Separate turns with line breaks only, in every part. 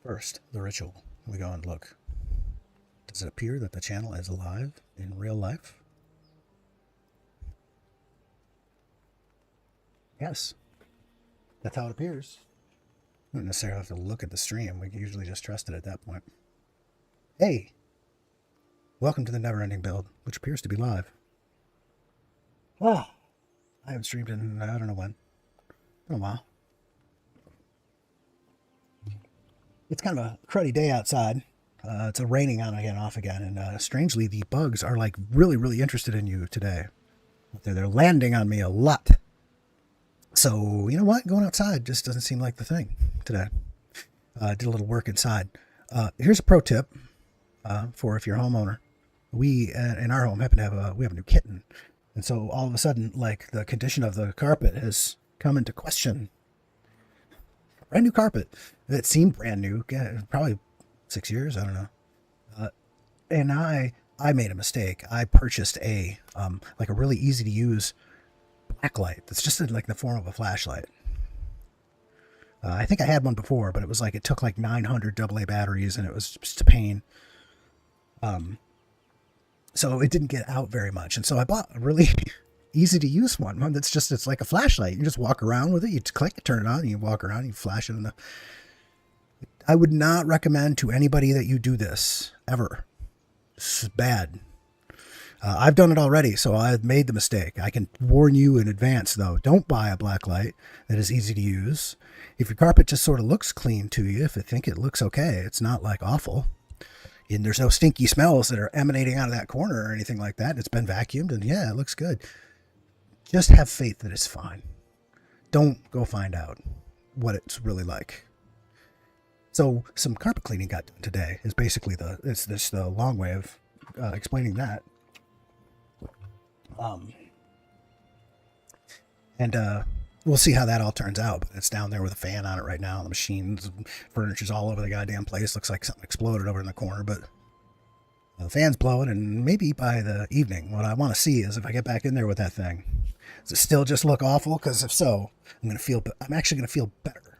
First, the ritual. We go and look. Does it appear that the channel is alive in real life? Yes. That's how it appears. We don't necessarily have to look at the stream. We can usually just trust it at that point. Hey! Welcome to the Neverending Build, which appears to be live. Ah! I haven't streamed in, I don't know when. Been a while. It's kind of a cruddy day outside. It's raining on again, off again, and strangely, the bugs are like really interested in you today. They're landing on me a lot. So, you know what? Going outside just doesn't seem like the thing today. Did a little work inside. Here's a pro tip for if you're a homeowner. We, in our home, happen to have we have a new kitten. And so all of a sudden, like, the condition of the carpet has come into question. Brand new carpet. It seemed brand new. Probably 6 years. I don't know. And I made a mistake. I purchased like a really easy to use backlight that's just like the form of a flashlight. I think I had one before, but it was like it took like 900 AA batteries, and it was just a pain. So it didn't get out very much, and so I bought a really easy to use one that's just, it's like a flashlight. You just walk around with it. You click it, turn it on, and you walk around, and you flash it in the. I would not recommend to anybody that you do this ever. It's bad. I've done it already, so I've made the mistake. I can warn you in advance, though. Don't buy a black light that is easy to use. If your carpet just sort of looks clean to you, if you think it looks okay, it's not like awful. And there's no stinky smells that are emanating out of that corner or anything like that. It's been vacuumed, and yeah, it looks good. Just have faith that it's fine. Don't go find out what it's really like. So some carpet cleaning got done today is basically it's the long way of explaining that. We'll see how that all turns out, but it's down there with a fan on it right now. The machines, furniture's all over the goddamn place. Looks like something exploded over in the corner, but the fan's blowing, and maybe by the evening, what I want to see is if I get back in there with that thing, does it still just look awful? Because if so, I'm actually going to feel better.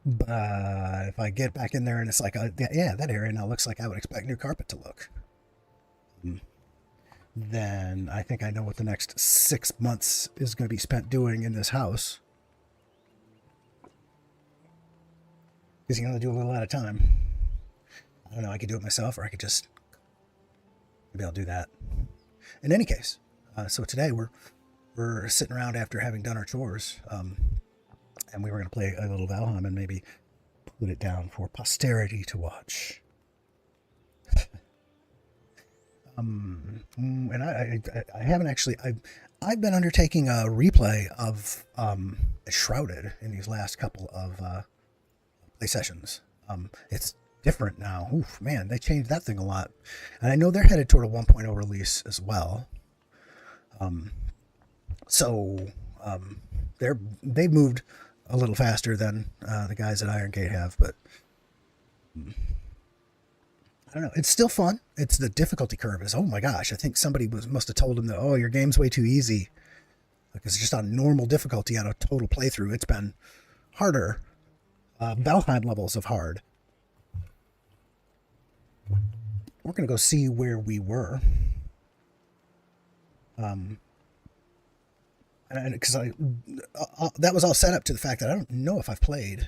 But if I get back in there and it's like, yeah, that area now looks like I would expect new carpet to look. Then I think I know what the next 6 months is going to be spent doing in this house. Because you got to do a little at a time. I don't know, I could do it myself, or I could just, maybe I'll do that. In any case, so today we're sitting around after having done our chores, and we were going to play a little Valheim and maybe put it down for posterity to watch. And I haven't actually, I've been undertaking a replay of Shrouded in these last couple of play sessions. It's different now. Oof, man, they changed that thing a lot, and I know they're headed toward a 1.0 release as well. They've moved a little faster than the guys at Iron Gate have, but I don't know. It's still fun. It's the difficulty curve is, oh my gosh, I think somebody must have told him that, oh, your game's way too easy. Because it's just on normal difficulty on a total playthrough. It's been harder. Valheim levels of hard. We're going to go see where we were. Because that was all set up to the fact that I don't know if I've played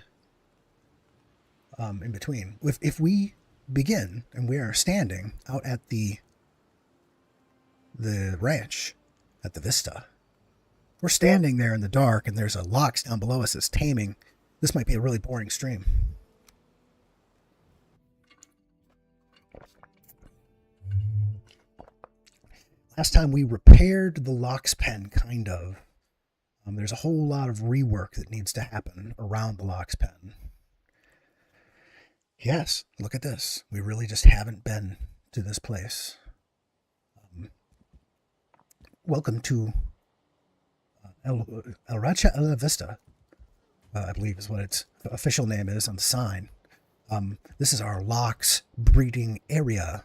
in between. If we begin and we are standing out at the ranch at the vista, we're standing there in the dark, and there's a Lox down below us that's taming. This might be a really boring stream. Last time we repaired the Lox pen, kind of. There's a whole lot of rework that needs to happen around the Lox pen. Yes, look at this. We really just haven't been to this place. Welcome to El Racha El Vista, I believe is what its official name is on the sign. This is our Lox breeding area.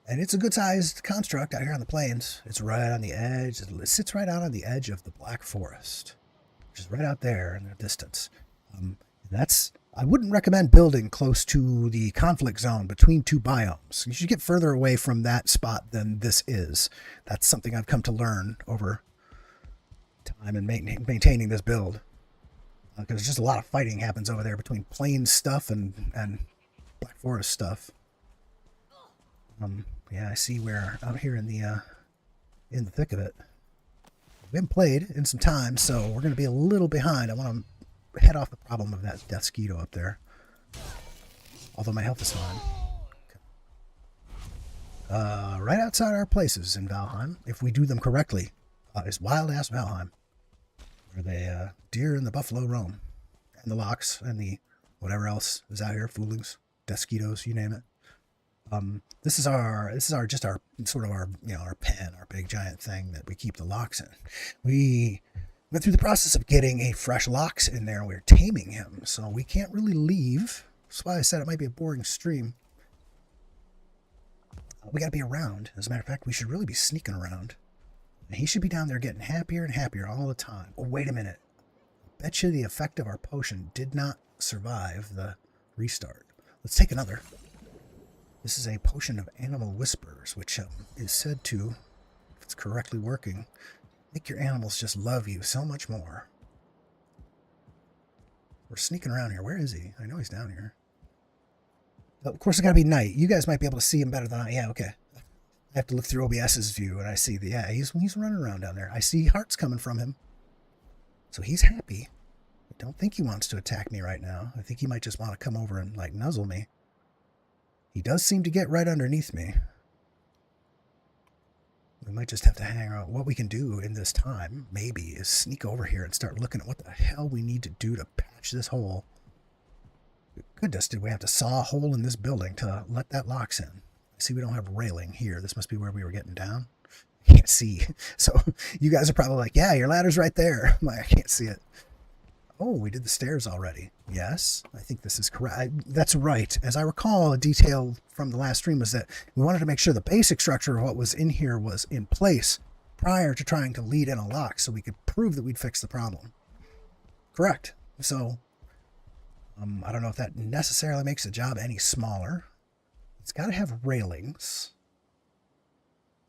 And it's a good-sized construct out here on the plains. It's right on the edge. It sits right out on the edge of the Black Forest, which is right out there in the distance. I wouldn't recommend building close to the conflict zone between two biomes. You should get further away from that spot than this is. That's something I've come to learn over time and maintaining this build. Because just a lot of fighting happens over there between plains stuff and Black Forest stuff. Yeah, I see we're out here in the thick of it. We haven't played in some time, so we're going to be a little behind. I want to head off the problem of that death skeeto up there. Although my health is fine. Okay. Right outside our places in Valheim, if we do them correctly, is wild-ass Valheim. Where the deer and the buffalo roam. And the Lox and the whatever else is out here, foolings, death skeetos, you name it. This is our just our sort of our our pen, our big giant thing that we keep the Lox in. We went through the process of getting a fresh Lox in there. We're taming him, so we can't really leave. That's why I said it might be a boring stream. We got to be around. As a matter of fact, we should really be sneaking around. And he should be down there getting happier and happier all the time. Oh, wait a minute. I bet you the effect of our potion did not survive the restart. Let's take another. This is a potion of animal whispers, which is said to, if it's correctly working, make your animals just love you so much more. We're sneaking around here. Where is he? I know he's down here. Oh, of course, it's got to be night. You guys might be able to see him better than I. Yeah, okay. I have to look through OBS's view, and I see he's running around down there. I see hearts coming from him. So he's happy. I don't think he wants to attack me right now. I think he might just want to come over and, like, nuzzle me. He does seem to get right underneath me. We might just have to hang around. What we can do in this time, maybe, is sneak over here and start looking at what the hell we need to do to patch this hole. Goodness, did we have to saw a hole in this building to let that Lox in? See, we don't have railing here. This must be where we were getting down. I can't see. So you guys are probably like, yeah, your ladder's right there. I'm like, I can't see it. Oh, we did the stairs already. Yes, I think this is correct. That's right. As I recall, a detail from the last stream was that we wanted to make sure the basic structure of what was in here was in place prior to trying to lead in a Lox so we could prove that we'd fixed the problem. Correct. So, I don't know if that necessarily makes the job any smaller. It's got to have railings.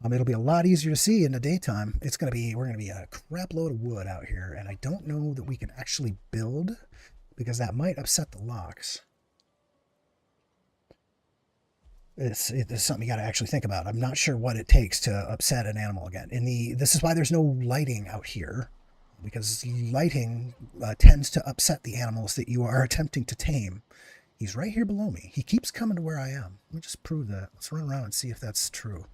It'll be a lot easier to see in the daytime. We're going to be a crap load of wood out here, and I don't know that we can actually build because that might upset the Lox. It's something you got to actually think about. I'm not sure what it takes to upset an animal again. This is why there's no lighting out here, because lighting tends to upset the animals that you are attempting to tame. He's right here below me. He keeps coming to where I am. Let me just prove that. Let's run around and see if that's true.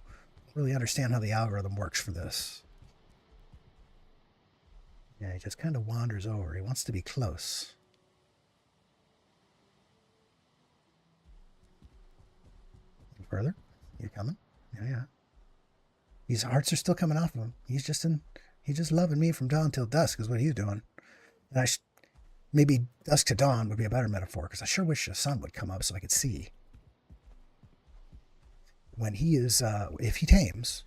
Really understand how the algorithm works for this. Yeah, he just kind of wanders over. He wants to be close. Further? You coming? Yeah. These hearts are still coming off of him. He's just loving me from dawn till dusk is what he's doing. And maybe dusk to dawn would be a better metaphor, because I sure wish the sun would come up so I could see. When he is, if he tames,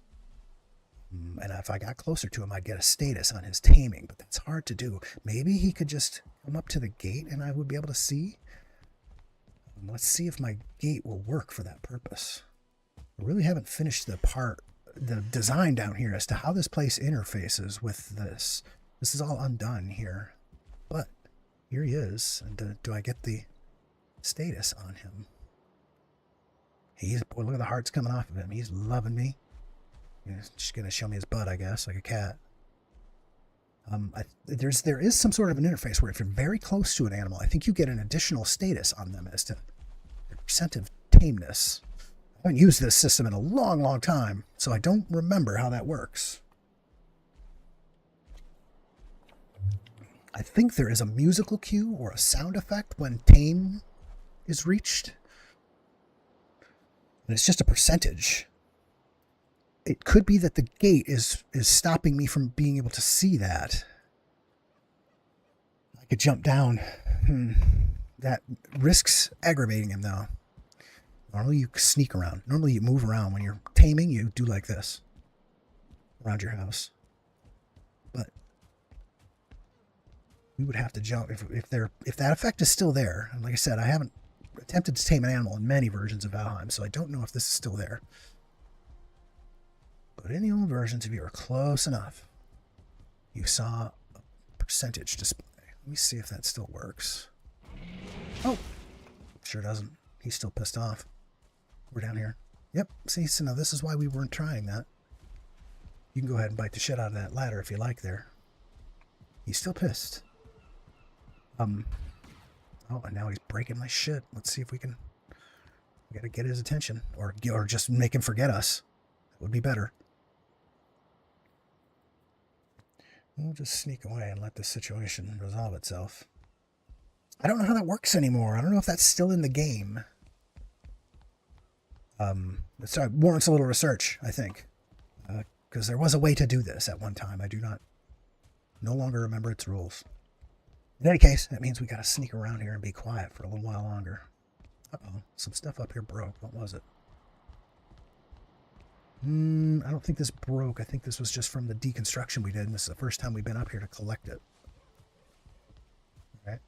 and if I got closer to him, I'd get a status on his taming, but that's hard to do. Maybe he could just come up to the gate and I would be able to see. Let's see if my gate will work for that purpose. I really haven't finished the design down here as to how this place interfaces with this. This is all undone here, but here he is. And do I get the status on him? Boy, look at the hearts coming off of him. He's loving me. He's just going to show me his butt, I guess, like a cat. There is some sort of an interface where if you're very close to an animal, I think you get an additional status on them as to their percent of tameness. I haven't used this system in a long, long time, so I don't remember how that works. I think there is a musical cue or a sound effect when tame is reached. And it's just a percentage. It could be that the gate is stopping me from being able to see that. I could jump down. That risks aggravating him, though. Normally you sneak around. Normally you move around. When you're taming, you do like this around your house. But we would have to jump if that effect is still there. And like I said, I haven't attempted to tame an animal in many versions of Valheim, so I don't know if this is still there. But in the old versions, if you were close enough, you saw a percentage display. Let me see if that still works. Oh, sure doesn't. He's still pissed off. We're down here. Yep, see, so now this is why we weren't trying that. You can go ahead and bite the shit out of that ladder if you like there. He's still pissed. Oh, and now he's breaking my shit. Let's see if we gotta get his attention. Or just make him forget us. That would be better. We'll just sneak away and let this situation resolve itself. I don't know how that works anymore. I don't know if that's still in the game. It warrants a little research, I think. Because there was a way to do this at one time. I no longer remember its rules. In any case, that means we gotta sneak around here and be quiet for a little while longer. Uh-oh, some stuff up here broke. What was it? I don't think this broke. I think this was just from the deconstruction we did, and this is the first time we've been up here to collect it. Alright.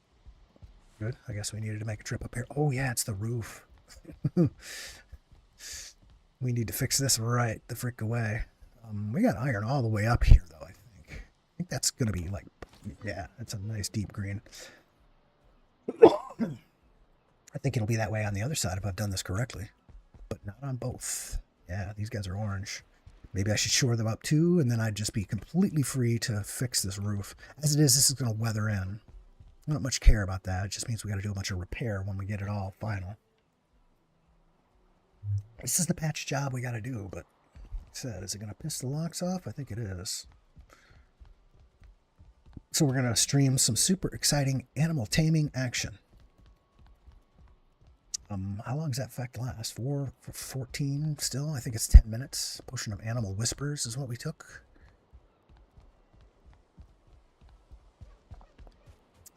Good. I guess we needed to make a trip up here. Oh yeah, it's the roof. We need to fix this right the frick away. We got iron all the way up here, though, I think. I think that's going to be like... Yeah, it's a nice deep green. I think it'll be that way on the other side if I've done this correctly. But not on both. Yeah, these guys are orange. Maybe I should shore them up too, and then I'd just be completely free to fix this roof. As it is, this is going to weather in. I don't much care about that. It just means we got to do a bunch of repair when we get it all final. This is the patch job we got to do, but like I said, is it going to piss the locks off? I think it is. So we're going to stream some super exciting animal taming action. How long does that effect last? 14 still? I think it's 10 minutes. Potion of animal whispers is what we took.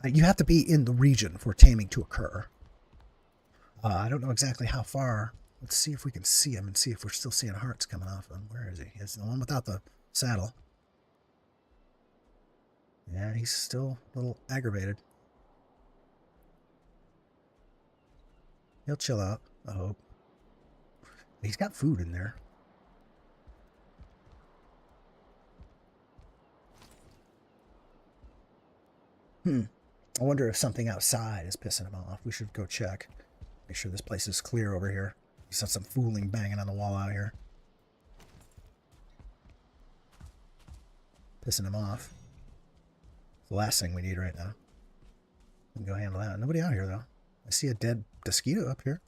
You have to be in the region for taming to occur. I don't know exactly how far. Let's see if we can see him and see if we're still seeing hearts coming off him. Where is he? It's the one without the saddle. Yeah, he's still a little aggravated. He'll chill out, I hope. He's got food in there. I wonder if something outside is pissing him off. We should go check. Make sure this place is clear over here. He's got some fooling banging on the wall out here. Pissing him off. It's the last thing we need right now. We can go handle that. Nobody out here, though. I see a dead mosquito up here.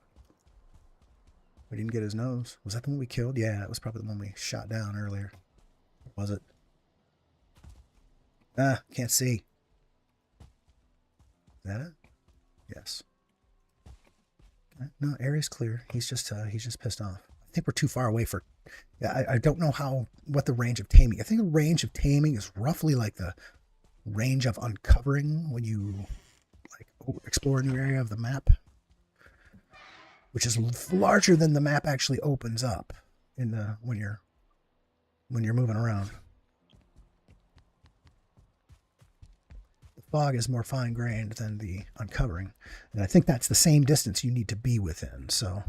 We didn't get his nose. Was that the one we killed? Yeah, it was probably the one we shot down earlier. Or was it? Ah, can't see. Is that it? Yes. Okay. No, area's clear. He's just pissed off. I think we're too far away for... Yeah, I don't know what the range of taming... I think the range of taming is roughly like the range of uncovering when you explore a new area of the map, which is larger than the map actually opens up in the when you're moving around. The fog is more fine-grained than the uncovering, and I think that's the same distance you need to be within. So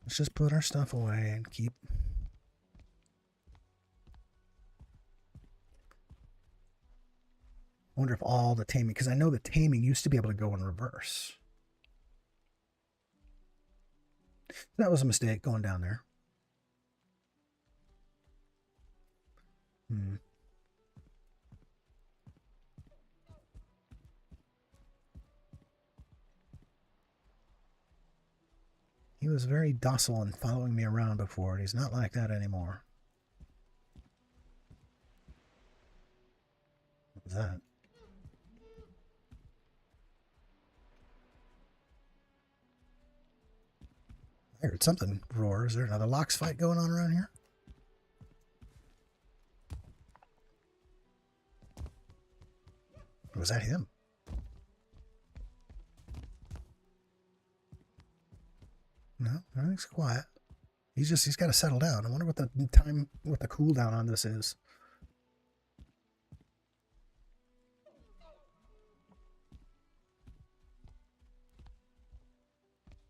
let's just put our stuff away and keep. I wonder if all the taming, because I know the taming used to be able to go in reverse. That was a mistake going down there. He was very docile and following me around before, and he's not like that anymore. What was that? I heard something roar. Is there another Lox fight going on around here? Or was that him? No, he's quiet. He's got to settle down. I wonder what the cooldown on this is.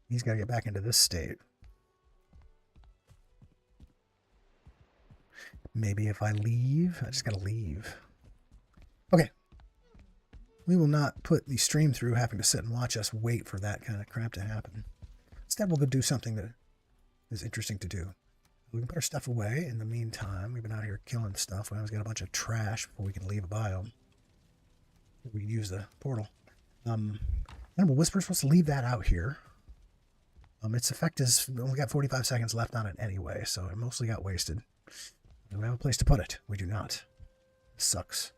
He's got to get back into this state. Maybe if I leave, I just got to leave. Okay. We will not put the stream through having to sit and watch us wait for that kind of crap to happen. Instead, we'll go do something that is interesting to do. We can put our stuff away. In the meantime, we've been out here killing stuff. We always got a bunch of trash before we can leave a biome. We can use the portal. Animal Whisper, supposed to leave that out here. Its effect is, we only got 45 seconds left on it anyway, so it mostly got wasted. Do we have a place to put it? We do not. It sucks.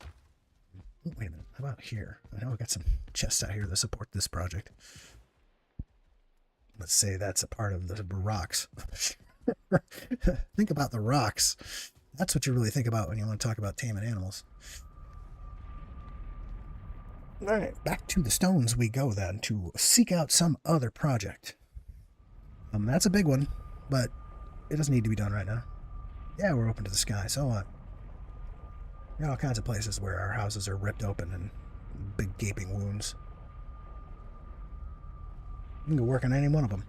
Oh, wait a minute. How about here? I know I've got some chests out here that support this project. Let's say that's a part of the rocks. Think about the rocks. That's what you really think about when you want to talk about taming animals. All right, back to the stones we go then to seek out some other project. That's a big one, but it doesn't need to be done right now. Yeah, we're open to the sky, so what? We got all kinds of places where our houses are ripped open and big gaping wounds. You can go work on any one of them.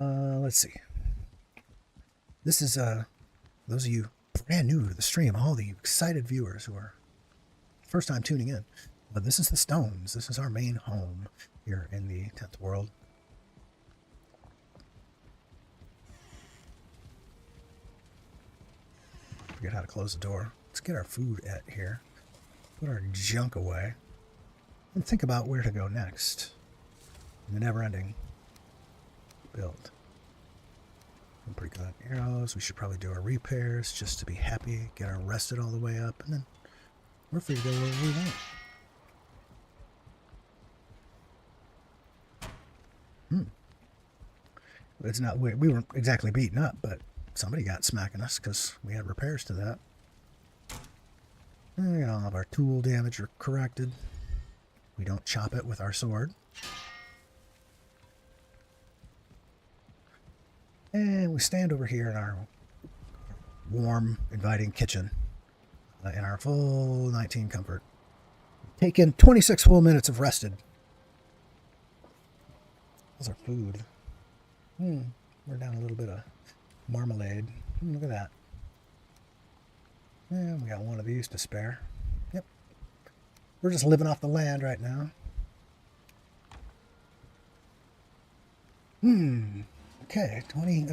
Let's see. This is, those of you brand new to the stream, all the excited viewers who are first time tuning in. But this is the stones. This is our main home here in the 10th world. Forget how to close the door. Let's get our food at here. Put our junk away. And think about where to go next. In the Neverending Build. I'm pretty good on arrows. We should probably do our repairs just to be happy. Get our rested all the way up. And then we're free to go wherever we want. It's not, we weren't exactly beaten up, but somebody got smacking us because we had repairs to that. And all of our tool damage are corrected. We don't chop it with our sword. And we stand over here in our warm, inviting kitchen in our full 19 comfort. Taken 26 full minutes of rested. How's our food? We're down a little bit of marmalade. Look at that. And we got one of these to spare. Yep. We're just living off the land right now. Okay, 20,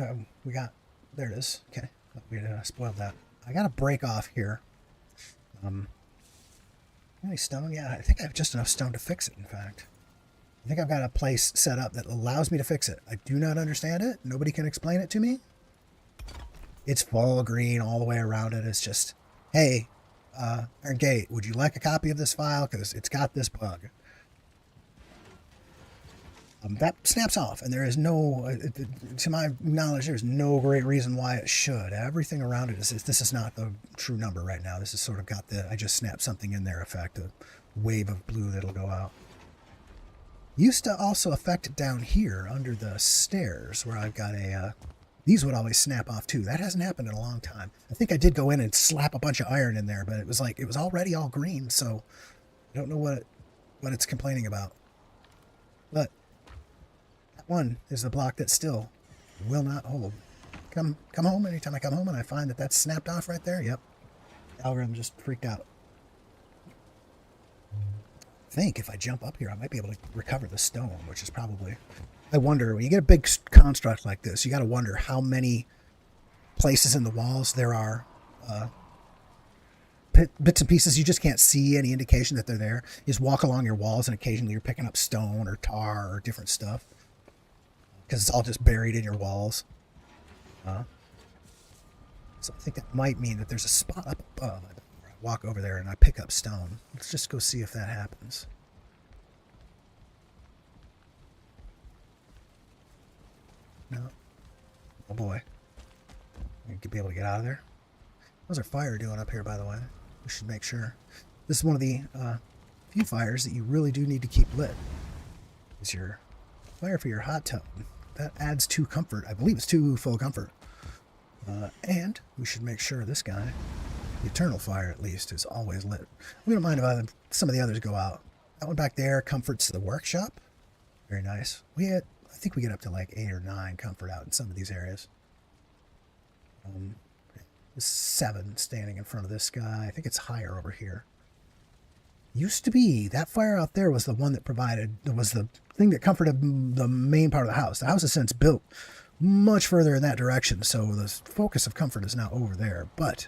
we got, there it is. Okay, we spoiled that. I got to break off here. Any stone? Yeah, I think I have just enough stone to fix it, in fact. I think I've got a place set up that allows me to fix it. I do not understand it. Nobody can explain it to me. It's fall green all the way around it. It's just, hey, Iron Gate, would you like a copy of this file? Because it's got this bug. That snaps off, and there is no, to my knowledge, there's no great reason why it should. Everything around it is, this is not the true number right now. This has sort of got the, I just snapped something in there effect, a wave of blue that'll go out. Used to also affect it down here under the stairs where I've got a, these would always snap off too. That hasn't happened in a long time. I think I did go in and slap a bunch of iron in there, but it was like, it was already all green, so I don't know what it's complaining about. But one is the block that still will not hold. Come home. Anytime I come home and I find that that's snapped off right there, yep. The algorithm just freaked out. I think if I jump up here, I might be able to recover the stone, which is probably, I wonder, when you get a big construct like this, you got to wonder how many places in the walls there are, bits and pieces you just can't see any indication that they're there. You just walk along your walls and occasionally you're picking up stone or tar or different stuff. Because it's all just buried in your walls. So I think that might mean that there's a spot up above. I walk over there and I pick up stone. Let's just go see if that happens. No. Oh boy. You could be able to get out of there. How's our fire doing up here, by the way? We should make sure. This is one of the few fires that you really do need to keep lit is your fire for your hot tub. That adds 2 comfort. I believe it's 2 full comfort. And we should make sure this guy, the eternal fire at least, is always lit. We don't mind if some of the others go out. That one back there comforts the workshop. Very nice. I think we get up to like 8 or 9 comfort out in some of these areas. 7 standing in front of this guy. I think it's higher over here. Used to be that fire out there was the one that was the thing that comforted the main part of the house. The house has since built much further in that direction, so the focus of comfort is now over there. But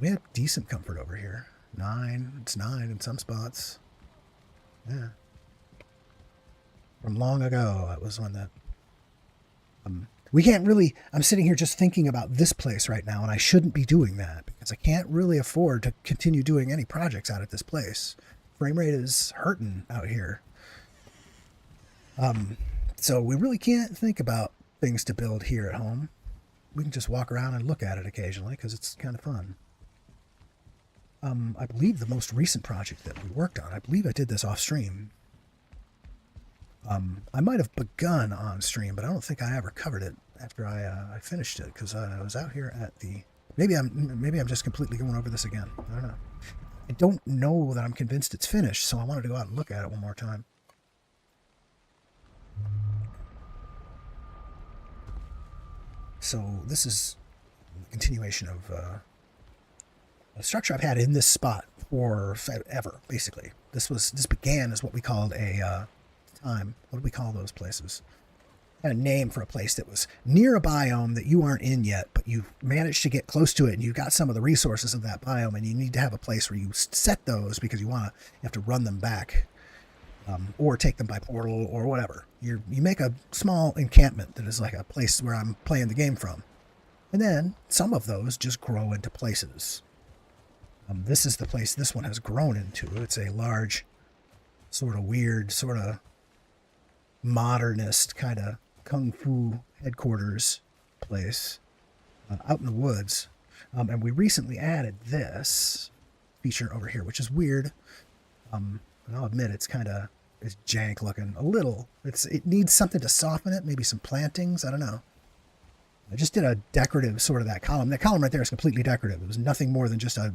we have decent comfort over here. 9. It's 9 in some spots. Yeah. From long ago, that was one that we can't really. I'm sitting here just thinking about this place right now, and I shouldn't be doing that because I can't really afford to continue doing any projects out at this place. Frame rate is hurting out here. So we really can't think about things to build here at home. We can just walk around and look at it occasionally because it's kind of fun. I believe the most recent project that we worked on, I believe I did this off stream. I might have begun on stream, but I don't think I ever covered it after I finished it because I was out here at the. Maybe I'm just completely going over this again. I don't know. I don't know that I'm convinced it's finished, so I wanted to go out and look at it one more time. So this is a continuation of a structure I've had in this spot for ever, basically. This began as what we called a time. What do we call those places? I had a name for a place that was near a biome that you aren't in yet, but you managed to get close to it, and you got some of the resources of that biome, and you need to have a place where you set those because you have to run them back, or take them by portal or whatever. You make a small encampment that is like a place where I'm playing the game from, and then some of those just grow into places. This is the place this one has grown into. It's a large, sort of weird, sort of modernist kind of kung fu headquarters place out in the woods. And we recently added this feature over here, which is weird. And I'll admit it's jank looking a little. It needs something to soften it, maybe some plantings. I don't know. I just did a decorative sort of that column. That column right there is completely decorative. It was nothing more than just a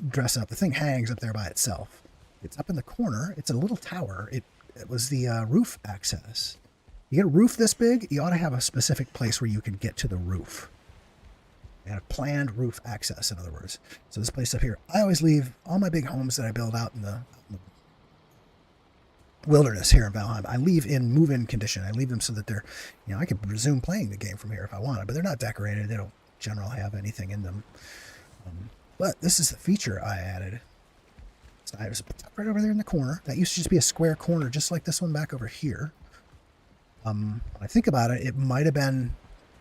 dress up. The thing hangs up there by itself. It's up in the corner. It's a little tower. It was the roof access. You get a roof this big, you ought to have a specific place where you can get to the roof. And a planned roof access, in other words. So this place up here, I always leave all my big homes that I build out in the wilderness here in Valheim. I leave in move-in condition. I leave them so that they're, I could resume playing the game from here if I wanted, but they're not decorated. They don't generally have anything in them. But this is the feature I added. So I was right over there in the corner. That used to just be a square corner, just like this one back over here. When I think about it,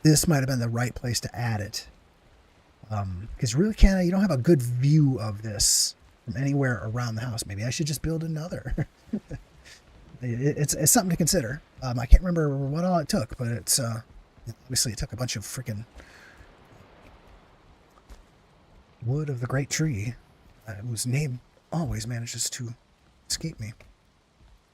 this might have been the right place to add it. Because you don't have a good view of this from anywhere around the house. Maybe I should just build another. It's something to consider. I can't remember what all it took, but it's obviously it took a bunch of freaking wood of the great tree, whose name always manages to escape me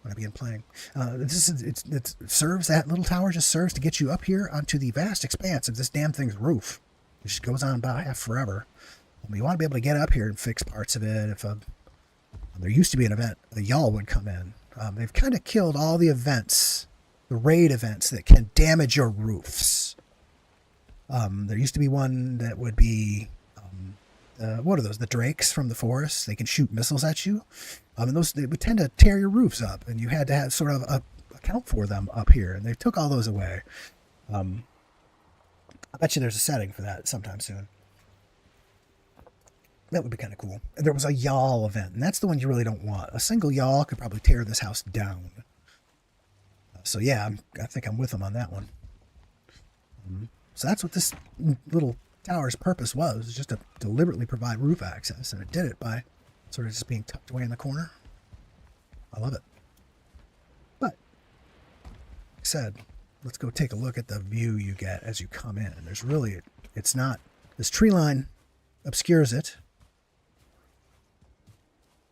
when I begin playing. That little tower just serves to get you up here onto the vast expanse of this damn thing's roof. It just goes on about half forever. You want to be able to get up here and fix parts of it. If there used to be an event, the y'all would come in. They've kind of killed all the events, the raid events that can damage your roofs. There used to be one that would be, what are those? The drakes from the forest. They can shoot missiles at you. And they would tend to tear your roofs up, and you had to have sort of account for them up here. And they took all those away. I bet you there's a setting for that sometime soon. That would be kind of cool. There was a y'all event, and that's the one you really don't want. A single y'all could probably tear this house down. So yeah, I think I'm with them on that one. So that's what this little tower's purpose was just to deliberately provide roof access, and it did it by sort of just being tucked away in the corner. I love it. But, like I said, let's go take a look at the view you get as you come in. This tree line obscures it.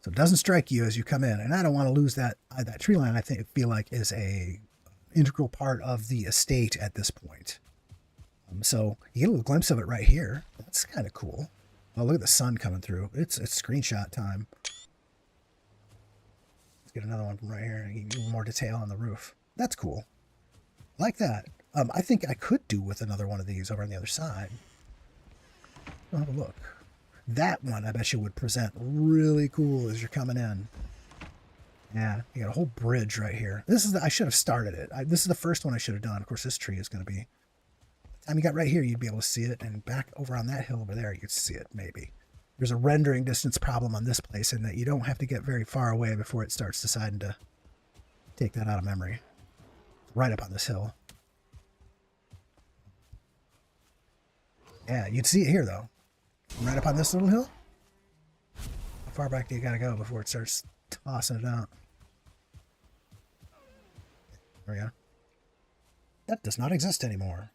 So it doesn't strike you as you come in. And I don't want to lose that tree line. I feel like is a integral part of the estate at this point. So you get a little glimpse of it right here. That's kind of cool. Oh, look at the sun coming through. It's screenshot time. Let's get another one from right here. A little more detail on the roof. That's cool. Like that. I think I could do with another one of these over on the other side. Oh, have a look. That one, I bet you, would present really cool as you're coming in. Yeah, you got a whole bridge right here. I should have started it. This is the first one I should have done. Of course, this tree is going to be... By the time you got right here, you'd be able to see it. And back over on that hill over there, you could see it, maybe. There's a rendering distance problem on this place in that you don't have to get very far away before it starts deciding to take that out of memory. Right up on this hill. Yeah, you'd see it here, though. Right up on this little hill. How far back do you gotta go before it starts tossing it out? There we go. That does not exist anymore.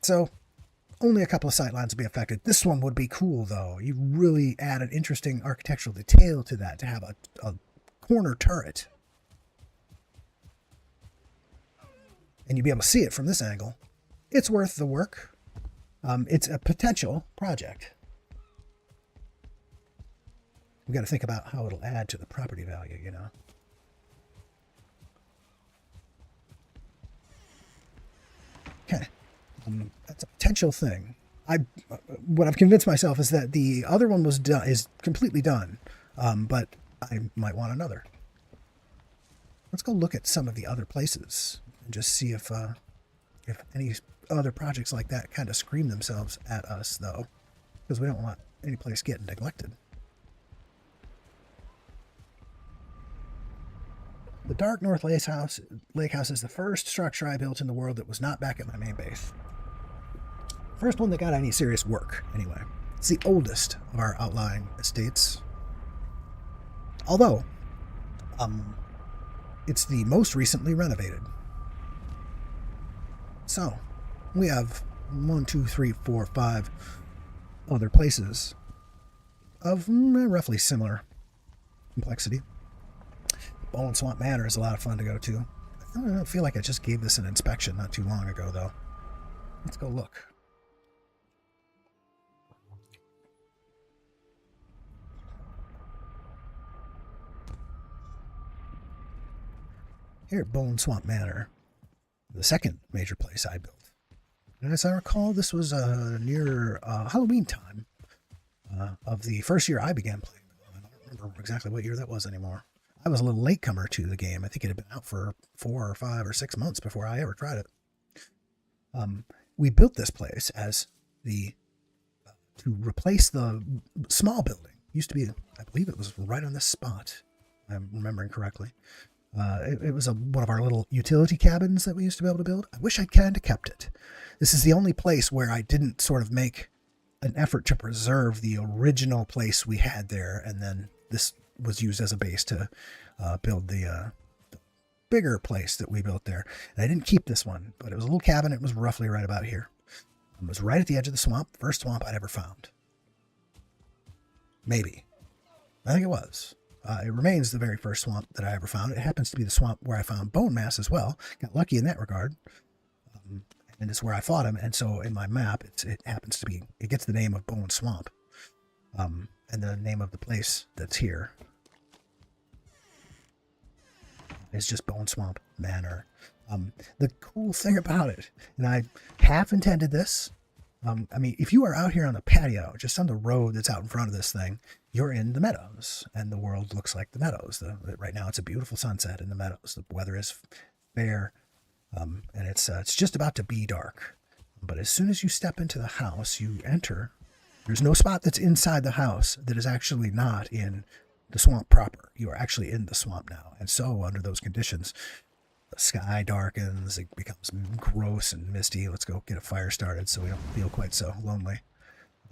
So, only a couple of sight lines would be affected. This one would be cool, though. You really add an interesting architectural detail to that, to have a corner turret. And you'd be able to see it from this angle. It's worth the work. It's a potential project. We've got to think about how it'll add to the property value, you know. Okay. That's a potential thing. What I've convinced myself is that the other one is completely done, but I might want another. Let's go look at some of the other places and just see if any other projects like that kind of scream themselves at us, though, because we don't want any place getting neglected. The Dark North Lake House is the first structure I built in the world that was not back at my main base. First one that got any serious work, anyway. It's the oldest of our outlying estates. Although, it's the most recently renovated. So, we have 1, 2, 3, 4, 5 other places of roughly similar complexity. Bone Swamp Manor is a lot of fun to go to. I don't feel like I just gave this an inspection not too long ago, though. Let's go look. Here at Bone Swamp Manor, the second major place I built. And as I recall, this was near Halloween time of the first year I began playing. I don't remember exactly what year that was anymore. I was a little latecomer to the game. I think it had been out for 4 or 5 or 6 months before I ever tried it. We built this place as to replace the small building. It used to be, I believe it was right on this spot. I'm remembering correctly. It was one of our little utility cabins that we used to be able to build. I wish I'd kind of kept it. This is the only place where I didn't sort of make an effort to preserve the original place we had there, and then this was used as a base to build the bigger place that we built there. And I didn't keep this one, but it was a little cabin. It was roughly right about here. It was right at the edge of the swamp. First swamp I'd ever found. Maybe. I think it was. It remains the very first swamp that I ever found. It happens to be the swamp where I found Bone Mass as well. Got lucky in that regard. And it's where I fought him. And so in my map, it happens to be, it gets the name of Bone Swamp. And the name of the place that's here is just Bone Swamp Manor. The cool thing about it, and I half intended this, I mean, if you are out here on the patio, just on the road that's out in front of this thing, you're in the meadows, and the world looks like the meadows. Right now, it's a beautiful sunset in the meadows. The weather is fair, and it's just about to be dark. But as soon as you step into the house, you enter. There's no spot that's inside the house that is actually not in the swamp proper. You are actually in the swamp now. And so, under those conditions, the sky darkens, it becomes gross and misty. Let's go get a fire started so we don't feel quite so lonely.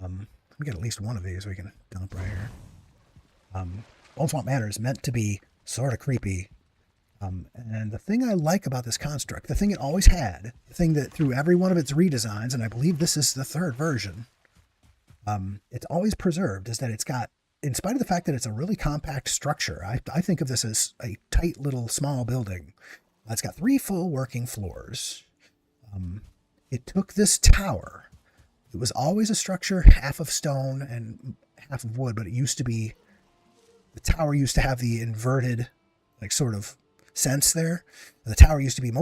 Let me get at least one of these we can dump right here. Bone Swamp Manor is meant to be sort of creepy. And the thing I like about this construct, the thing it always had, the thing that through every one of its redesigns, and I believe this is the 3rd version, It's always preserved is that it's got, in spite of the fact that it's a really compact structure, I think of this as a tight little small building. It's got 3 full working floors. It took this tower. It was always a structure half of stone and half of wood, but it used to be, the tower used to have the inverted, like, sort of sense there. The tower used to be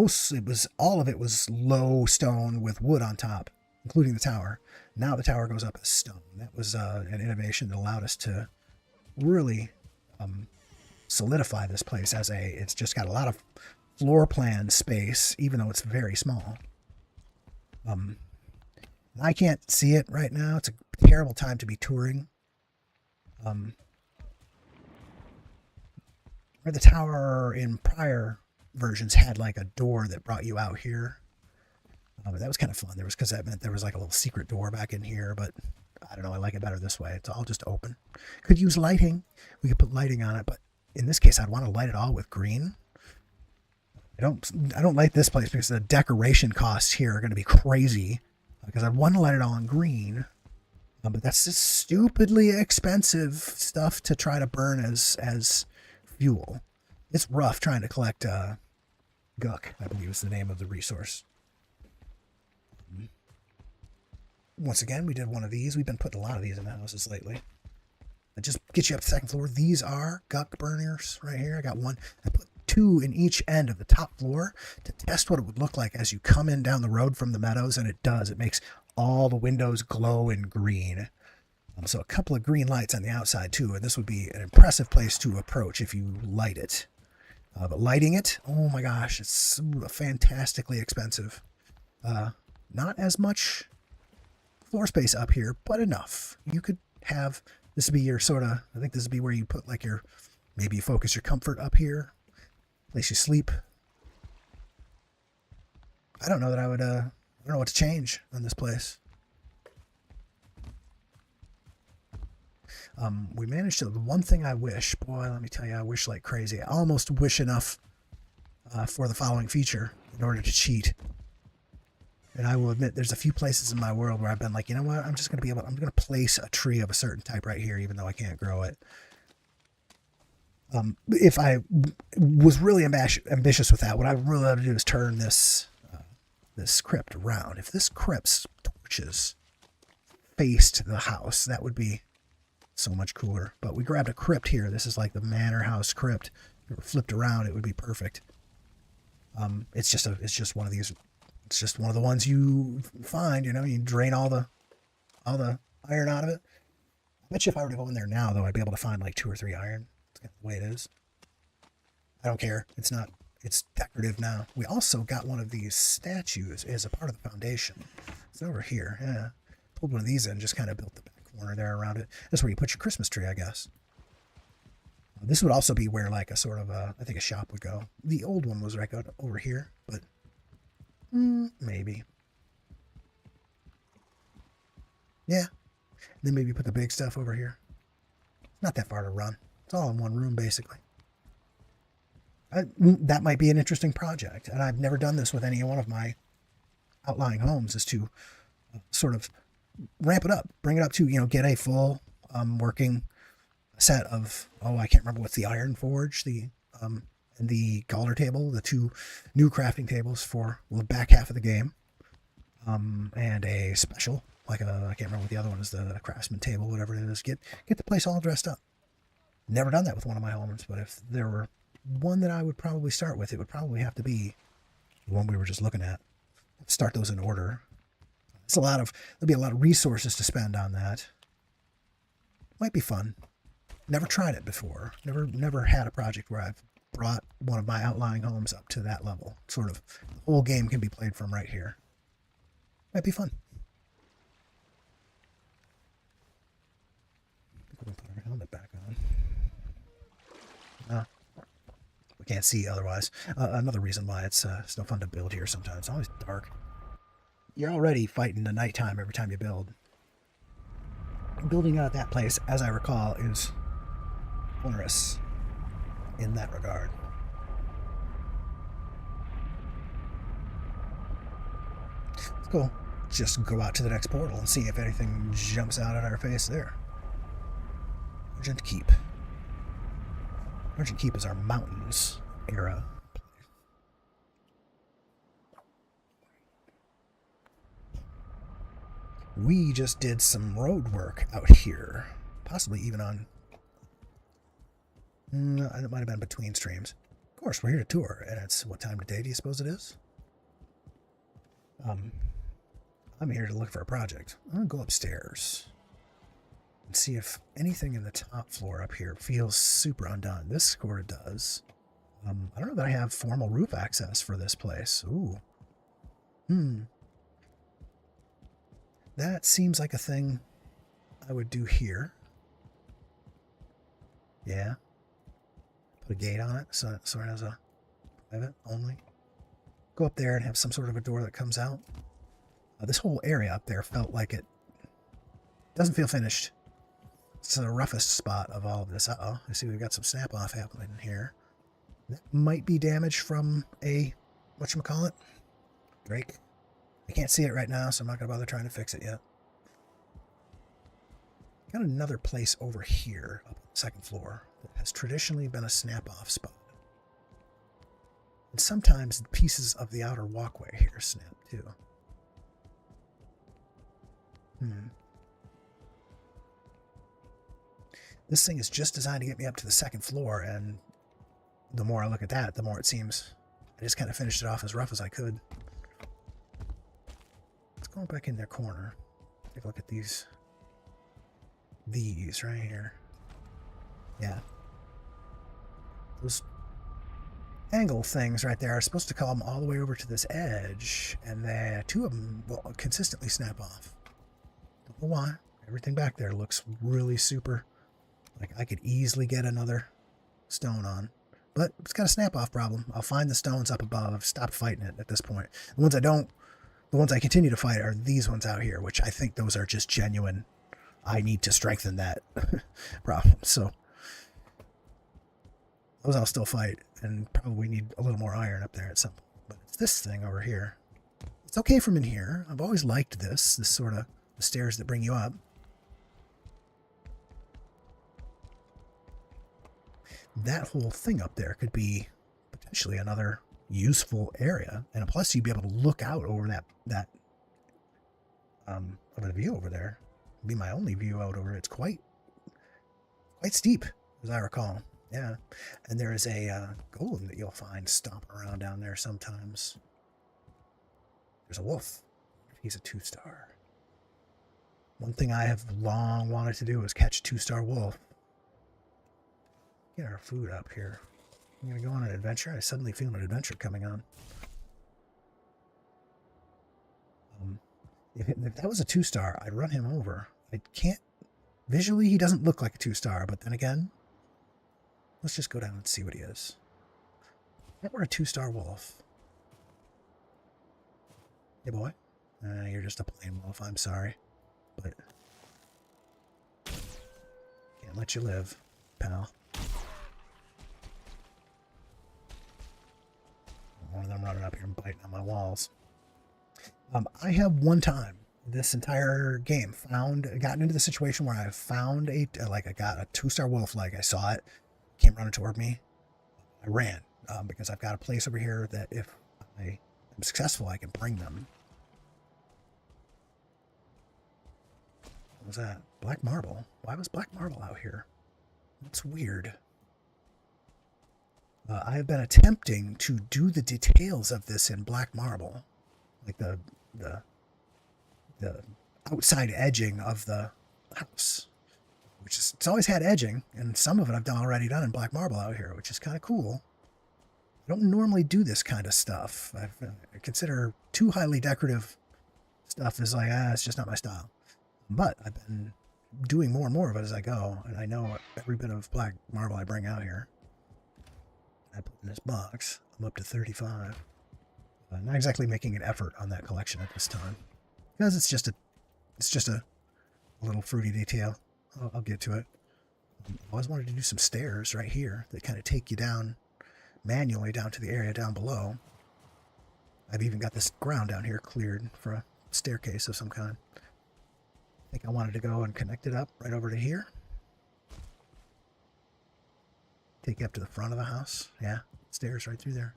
all of it was low stone with wood on top, including the tower. Now the tower goes up as stone. That was an innovation that allowed us to really solidify this place as it's just got a lot of floor plan space, even though it's very small. I can't see it right now. It's a terrible time to be touring. Where the tower in prior versions had like a door that brought you out here. But that was kind of fun. Because that meant there was like a little secret door back in here, but I don't know. I like it better this way. It's all just open. Could use lighting. We could put lighting on it, but in this case, I'd want to light it all with green. I don't like this place because the decoration costs here are going to be crazy. Because I want to light it all in green, but that's just stupidly expensive stuff to try to burn as fuel. It's rough trying to collect guck, I believe is the name of the resource. Once again, we did one of these. We've been putting a lot of these in the houses lately. It just gets you up to the second floor. These are guck burners right here. I got one. I put 2 in each end of the top floor to test what it would look like as you come in down the road from the meadows, and it does. It makes all the windows glow in green. So a couple of green lights on the outside too, and this would be an impressive place to approach if you light it. But lighting it, oh my gosh, it's fantastically expensive. Not as much floor space up here, but enough. You could have, this would be your sort of, I think this would be where you put like your, maybe you focus your comfort up here, place you sleep. I don't know that I would, I don't know what to change on this place. We managed to, the one thing I wish, boy, let me tell you, I wish like crazy. I almost wish enough for the following feature in order to cheat. And I will admit, there's a few places in my world where I've been like, you know what, I'm just going to be able, I'm going to place a tree of a certain type right here, even though I can't grow it. If I was really ambitious with that, what I really ought to do is turn this this crypt around. If this crypt's torches faced the house, that would be so much cooler. But we grabbed a crypt here. This is like the manor house crypt. If it were flipped around, it would be perfect. It's just one of these. It's just one of the ones you find. You know, you drain all the iron out of it. I bet you if I were to go in there now, though, I'd be able to find like 2 or 3 iron. That's kind of the way it is. I don't care. It's not. It's decorative now. We also got one of these statues as a part of the foundation. It's over here. Yeah. Pulled one of these in, just kind of built the back corner there around it. That's where you put your Christmas tree, I guess. This would also be where like a sort of I think a shop would go. The old one was right over here, but maybe. Yeah. Then maybe put the big stuff over here. Not that far to run. It's all in one room, basically. That might be an interesting project, and I've never done this with any one of my outlying homes, is to sort of ramp it up, bring it up to, you know, get a full working set of, I can't remember what's the iron forge, and the Galder table, the 2 new crafting tables for the back half of the game, and a special, like I can't remember what the other one is, the craftsman table, whatever it is. Get the place all dressed up. Never done that with one of my homes, but if there were one that I would probably start with, it would probably have to be the one we were just looking at. Start those in order. There'll be a lot of resources to spend on that. Might be fun. Never tried it before. Never had a project where I've brought one of my outlying homes up to that level. Sort of, the whole game can be played from right here. Might be fun. We'll put our helmet back on. We can't see otherwise. Another reason why it's no fun to build here sometimes. It's always dark. You're already fighting the nighttime every time you build. Building out that place, as I recall, is onerous in that regard. It's cool. just go out to the next portal and see if anything jumps out at our face there. Argent Keep. Argent Keep is our mountains era. We just did some road work out here. Possibly even on... it might have been between streams. Of course, we're here to tour, and it's... What time of day do you suppose it is? I'm here to look for a project. I'm going to go upstairs and see if anything in the top floor up here feels super undone. This sort of does. I don't know that I have formal roof access for this place. Ooh. That seems like a thing I would do here. Yeah. Put a gate on it so it has a private only. Go up there and have some sort of a door that comes out. This whole area up there felt like it doesn't feel finished. It's the roughest spot of all of this. Uh-oh. I see we've got some snap-off happening here. That might be damage from a, whatchamacallit? Drake. I can't see it right now, so I'm not going to bother trying to fix it yet. Got another place over here, up on the second floor, that has traditionally been a snap-off spot. And sometimes pieces of the outer walkway here snap, too. This thing is just designed to get me up to the second floor, and the more I look at that, the more it seems I just kind of finished it off as rough as I could. Let's go back in their corner. Take a look at these right here. Yeah. Those angle things right there are supposed to come all the way over to this edge, and two of them will consistently snap off. Don't know why. Everything back there looks really super. Like I could easily get another stone on. But it's got a snap-off problem. I'll find the stones up above. I've stopped fighting it at this point. The ones I continue to fight are these ones out here, which I think those are just genuine. I need to strengthen that problem. So those I'll still fight, and probably need a little more iron up there at some point. But it's this thing over here. It's okay from in here. I've always liked this sort of the stairs that bring you up. That whole thing up there could be potentially another useful area, and plus you'd be able to look out over that over the view over there. It'd be my only view out over it. It's quite steep, as I recall. Yeah, and there is a golem that you'll find stomping around down there sometimes. There's a wolf. He's a 2-star. One thing I have long wanted to do is catch a 2-star wolf. Get our food up here. I'm gonna go on an adventure. I suddenly feel an adventure coming on. If that was a 2-star, I'd run him over. I can't... Visually, he doesn't look like a 2-star, but then again, let's just go down and see what he is. If that were a 2-star wolf. Hey, boy. You're just a plain wolf. I'm sorry. But... can't let you live, pal. One of them running up here and biting on my walls. I have one time this entire game gotten into the situation where I found I got a 2-star wolf leg. I saw it, came running toward me. I ran because I've got a place over here that if I am successful, I can bring them. What was that? Black marble. Why was black marble out here? That's weird. I have been attempting to do the details of this in black marble, like the outside edging of the house, it's always had edging, and some of it I've already done in black marble out here, which is kind of cool. I don't normally do this kind of stuff. I consider too highly decorative stuff as like, it's just not my style. But I've been doing more and more of it as I go, and I know every bit of black marble I bring out here. I put in this box. I'm up to 35. Not exactly making an effort on that collection at this time, because it's just a little fruity detail. I'll get to it. I always wanted to do some stairs right here that kind of take you down manually down to the area down below. I've even got this ground down here cleared for a staircase of some kind. I think I wanted to go and connect it up right over to here. Take you up to the front of the house. Yeah, stairs right through there.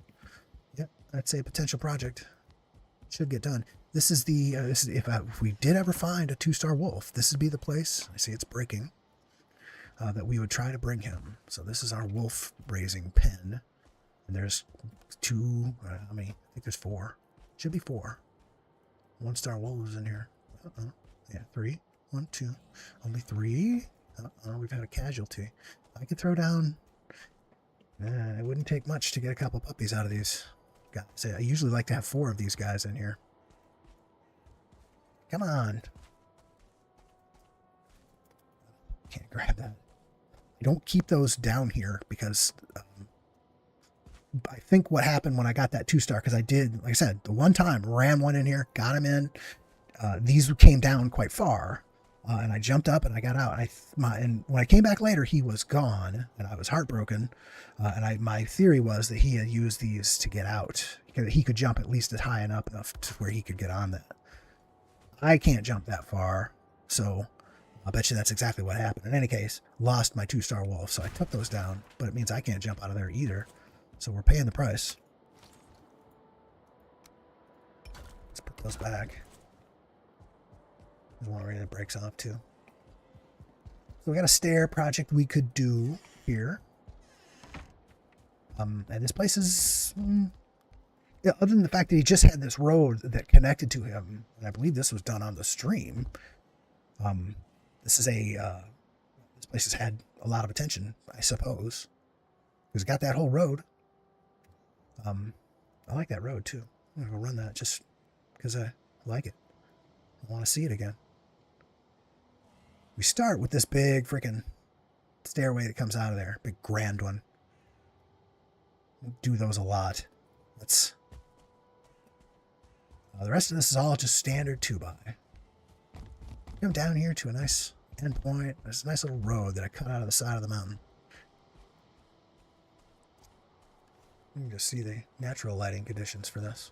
Yep, that's a potential project. Should get done. This is the if we did ever find a 2-star wolf, this would be the place. I see it's breaking. That we would try to bring him. So this is our wolf raising pen. And there's 2. How many? I think there's 4. Should be 4. 1-star wolves in here. Yeah, 3. 1, 2. Only 3. We've had a casualty. I could throw down. It wouldn't take much to get a couple puppies out of these guys. I usually like to have 4 of these guys in here. Come on. Can't grab that. I don't keep those down here because I think what happened when I got that 2-star, because I did, like I said, the one time ran one in here, got him in. These came down quite far, and I jumped up and I got out. And when I came back later, he was gone, and I was heartbroken. My theory was that he had used these to get out. He could jump at least high enough to where he could get on that. I can't jump that far, so I'll bet you that's exactly what happened. In any case, lost my 2-star wolf, so I took those down, but it means I can't jump out of there either. So we're paying the price. Let's put those back. There's one already that breaks off too. So we got a stair project we could do here. And this place is, yeah, other than the fact that he just had this road that connected to him, and I believe this was done on the stream. This is this place has had a lot of attention, I suppose, because it got that whole road. I like that road too. I'm gonna go run that just because I like it. I want to see it again. We start with this big freaking stairway that comes out of there, big grand one. We do those a lot. Let's. The rest of this is all just standard 2x. Come down here to a nice endpoint. There's a nice little road that I cut out of the side of the mountain. You can just see the natural lighting conditions for this.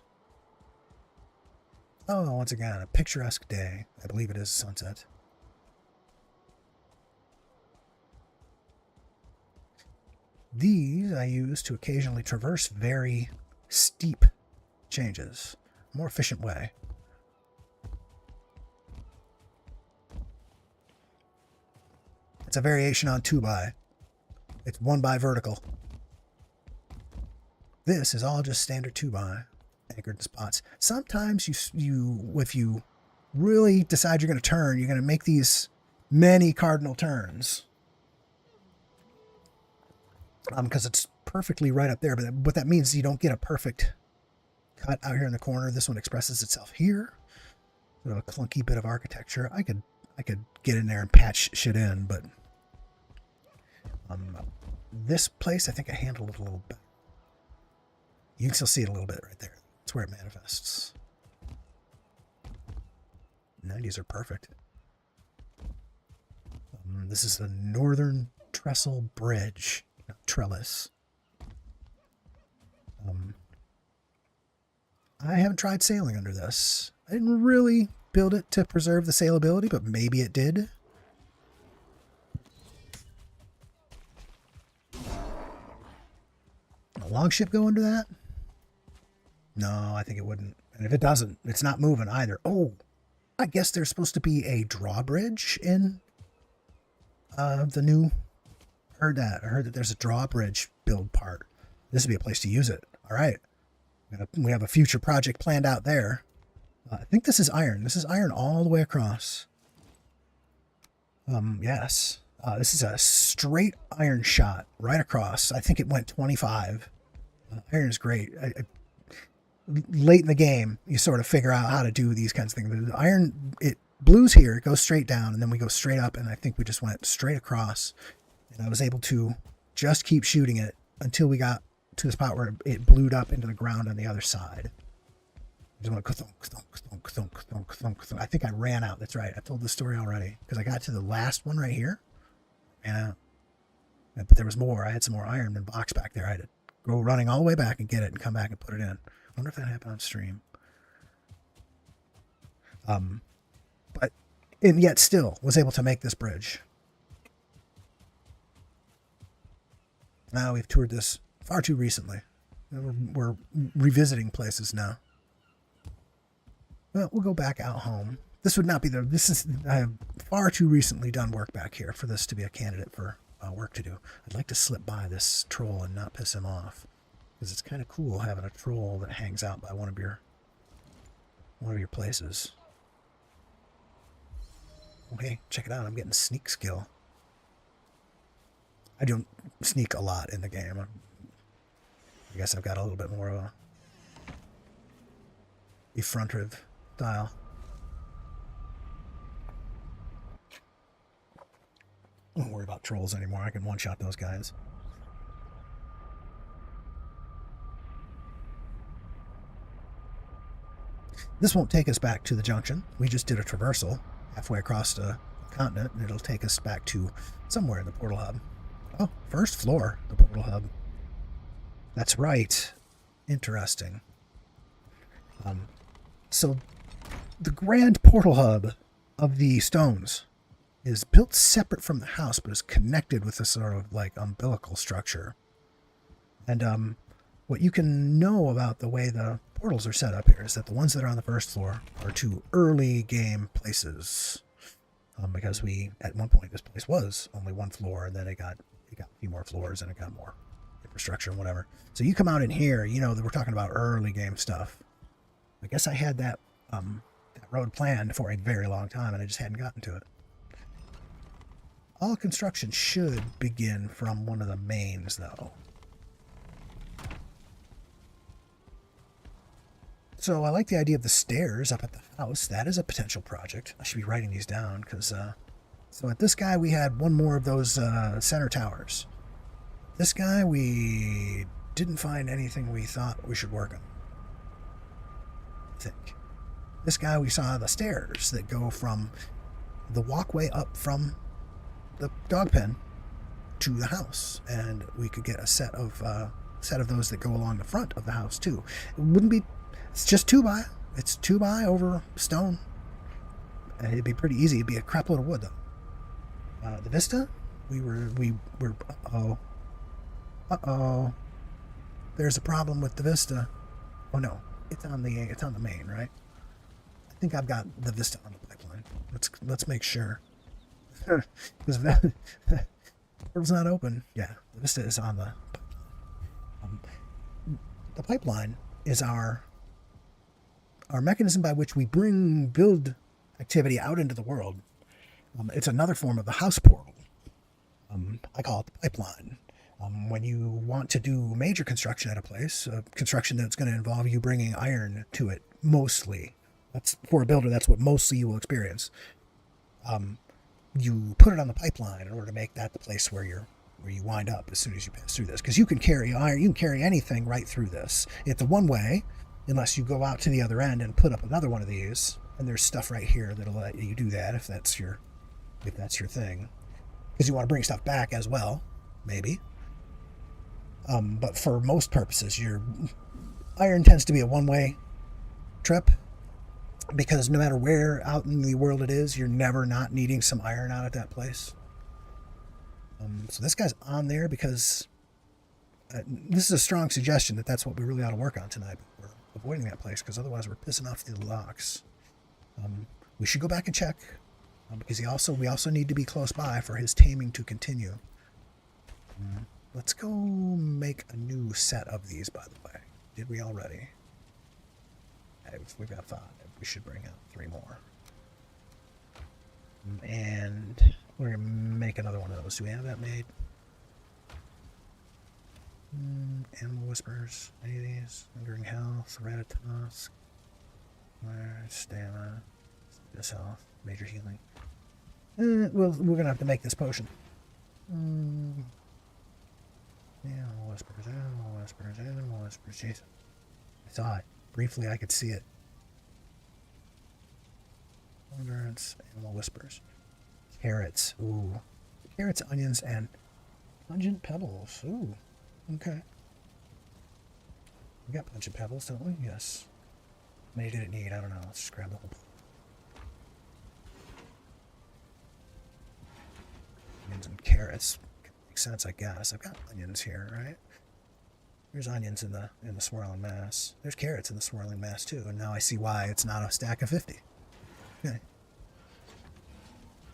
Oh, once again, a picturesque day. I believe it is sunset. These I use to occasionally traverse very steep changes. A more efficient way. It's a variation on 2x. It's 1x vertical. This is all just standard 2x anchored spots. Sometimes if you really decide you're going to turn, you're going to make these many cardinal turns. Because it's perfectly right up there, but what that means is you don't get a perfect cut out here in the corner. This one expresses itself here. Sort of a clunky bit of architecture. I could get in there and patch shit in, but this place I think I handled it a little better. You can still see it a little bit right there. That's where it manifests. 90s are perfect. This is the Northern Trestle Bridge. Trellis. I haven't tried sailing under this. I didn't really build it to preserve the sailability, but maybe it did. A longship go under that? No, I think it wouldn't. And if it doesn't, it's not moving either. Oh, I guess there's supposed to be a drawbridge in the new... I heard that there's a drawbridge build part. This would be a place to use it. All right. We have a future project planned out there. I think this is iron. This is iron all the way across. Yes. This is a straight iron shot right across. I think it went 25. Iron is great. Late in the game, you sort of figure out how to do these kinds of things. The iron, it blues here, it goes straight down, and then we go straight up, and I think we just went straight across. And I was able to just keep shooting it until we got to the spot where it blued up into the ground on the other side. Just went thunk, thunk, thunk, thunk, thunk, thunk, thunk. I think I ran out. That's right. I told the story already because I got to the last one right here. Ran out. But there was more. I had some more iron in box back there. I had to go running all the way back and get it and come back and put it in. I wonder if that happened on stream. But and yet still was able to make this bridge. Now we've toured this far too recently. We're revisiting places now. Well, we'll go back out home. This would not be the... I have far too recently done work back here for this to be a candidate for work to do. I'd like to slip by this troll and not piss him off. Because it's kind of cool having a troll that hangs out by one of your places. Okay, check it out. I'm getting sneak skill. I don't sneak a lot in the game. I guess I've got a little bit more of a effrontive style. Don't worry about trolls anymore. I can one-shot those guys. This won't take us back to the junction. We just did a traversal halfway across the continent, and it'll take us back to somewhere in the portal hub. Oh, first floor, the portal hub. That's right. Interesting. So the grand portal hub of the stones is built separate from the house, but is connected with a sort of like umbilical structure. And what you can know about the way the portals are set up here is that the ones that are on the first floor are two early game places. Because at one point this place was only one floor, and then it got a few more floors, and it got more infrastructure and whatever. So you come out in here, you know that we're talking about early game stuff. I guess I had that road planned for a very long time, and I just hadn't gotten to it. All construction should begin from one of the mains, though. So I like the idea of the stairs up at the house. That is a potential project. I should be writing these down, because... So at this guy, we had one more of those center towers. This guy, we didn't find anything we thought we should work on. I think. This guy, we saw the stairs that go from the walkway up from the dog pen to the house, and we could get a set of those that go along the front of the house too. It wouldn't be. It's just 2x. It's 2x over stone. It'd be pretty easy. It'd be a crap load of wood though. The vista, we were. Uh-oh. There's a problem with the vista. Oh no, it's on the main, right? I think I've got the vista on the pipeline. Let's make sure. Because the portal's not open. Yeah, the vista is on the pipeline. The pipeline is our mechanism by which we bring build activity out into the world. It's another form of the house portal. I call it the pipeline. When you want to do major construction at a place, construction that's going to involve you bringing iron to it, mostly. That's for a builder. That's what mostly you will experience. You put it on the pipeline in order to make that the place where you wind up as soon as you pass through this, because you can carry iron. You can carry anything right through this. It's a one-way, unless you go out to the other end and put up another one of these. And there's stuff right here that'll let you do that if that's your thing, because you want to bring stuff back as well, maybe. But for most purposes, your iron tends to be a one-way trip, because no matter where out in the world it is, you're never not needing some iron out at that place. So this guy's on there because this is a strong suggestion that that's what we really ought to work on tonight. We're avoiding that place because otherwise we're pissing off the Lox. We should go back and check, because we also need to be close by for his taming to continue. Let's go make a new set of these, by the way. Did we already? We've got 5. We should bring out 3 more. And we're going to make another one of those. Do we have that made? Animal Whispers. Any of these? Enduring Health. Ratatosk. Stamina. This health. Major healing. Well, we're going to have to make this potion. Animal Whispers. Animal Whispers. Animal Whispers. Jeez. I saw it. Briefly, I could see it. Endurance. Animal Whispers. Carrots. Ooh. Carrots, onions, and pungent pebbles. Ooh. Okay. We got pungent pebbles, don't we? Yes. How many did it need? I don't know. Let's just grab the whole. onions and carrots. Makes sense, I guess. I've got onions here, right? There's onions in the swirling mass. There's carrots in the swirling mass too, and now I see why it's not a stack of 50. Okay.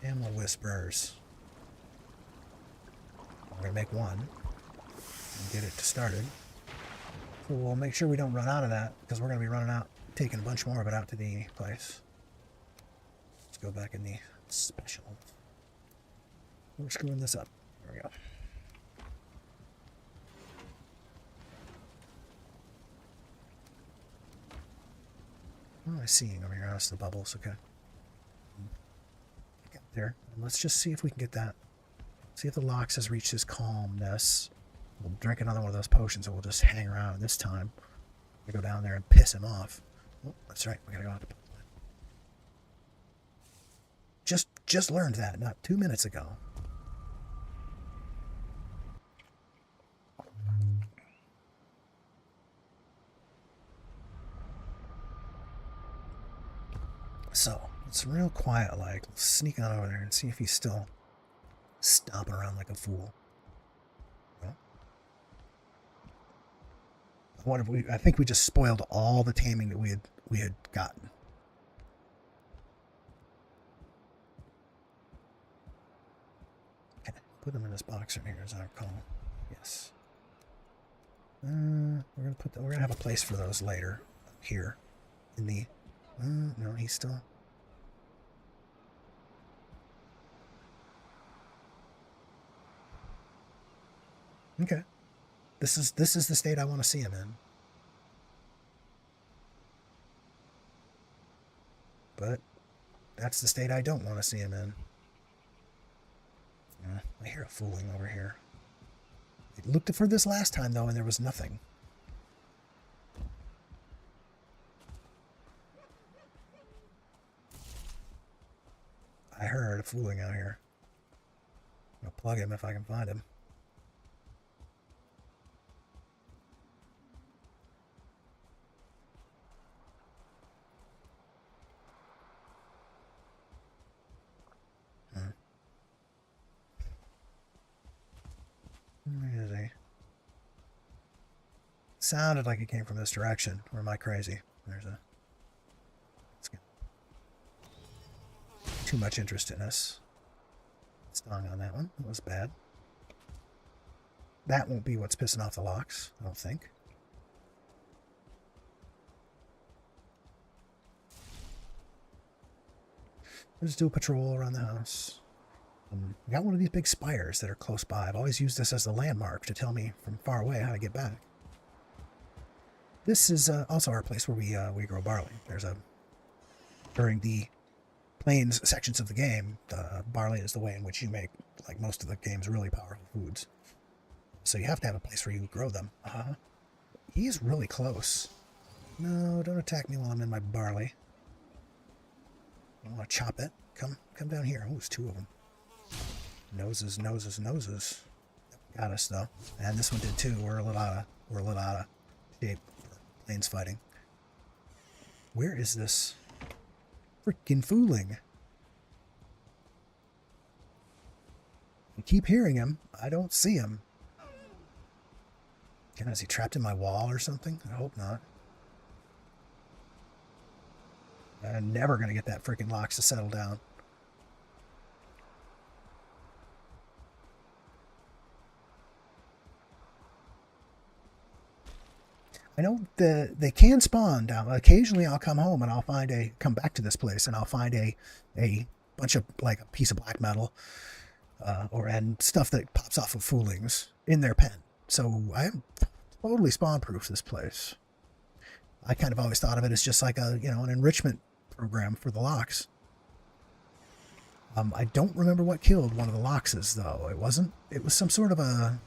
Animal whispers. We're gonna make one and get it started. So we'll make sure we don't run out of that, because we're gonna be running out, taking a bunch more of it out to the place. Let's go back in the special. We're screwing this up. There we go. What am I seeing over here? Oh, it's the bubbles. Okay. Get there. And let's just see if we can get that. See if the Lox has reached his calmness. We'll drink another one of those potions and we'll just hang around this time. We go down there and piss him off. Oh, that's right. We gotta go out to just learned that not 2 minutes ago. So it's real quiet, like let's sneak on over there and see if he's still stomping around like a fool. Well, what if I think we just spoiled all the taming that we had gotten. Okay, put them in this box right here, as I recall. Yes. We're gonna have a place for those later. Here, in the. No, he's still. Okay. This is the state I want to see him in. But that's the state I don't want to see him in. I hear a fooling over here. I looked for this last time though, and there was nothing. I heard a fooling out here. I'll plug him if I can find him. Where is he? Sounded like it came from this direction. Or am I crazy? There's a... Too much interest in us. Stung on that one. That was bad. That won't be what's pissing off the Lox, I don't think. Let's do a patrol around the house. I got one of these big spires that are close by. I've always used this as a landmark to tell me from far away how to get back. This is also our place where we grow barley. There's a... During the plains sections of the game, barley is the way in which you make, like most of the game's really powerful foods. So you have to have a place where you grow them. He's really close. No, don't attack me while I'm in my barley. I want to chop it. Come down here. Oh, there's two of them. Noses, noses, noses. Got us though, and this one did too. We're a little out of shape for plains fighting. Where is this freaking fooling? I keep hearing him. I don't see him. God, is he trapped in my wall or something? I hope not. I'm never going to get that freaking Lox to settle down. I know they can spawn down. Occasionally I'll come home and I'll come back to this place and I'll find a bunch of, like, a piece of black metal and stuff that pops off of foolings in their pen. So I'm totally spawn proof this place. I kind of always thought of it as just like an enrichment program for the Lox. I don't remember what killed one of the Loxes though. It was some sort of a...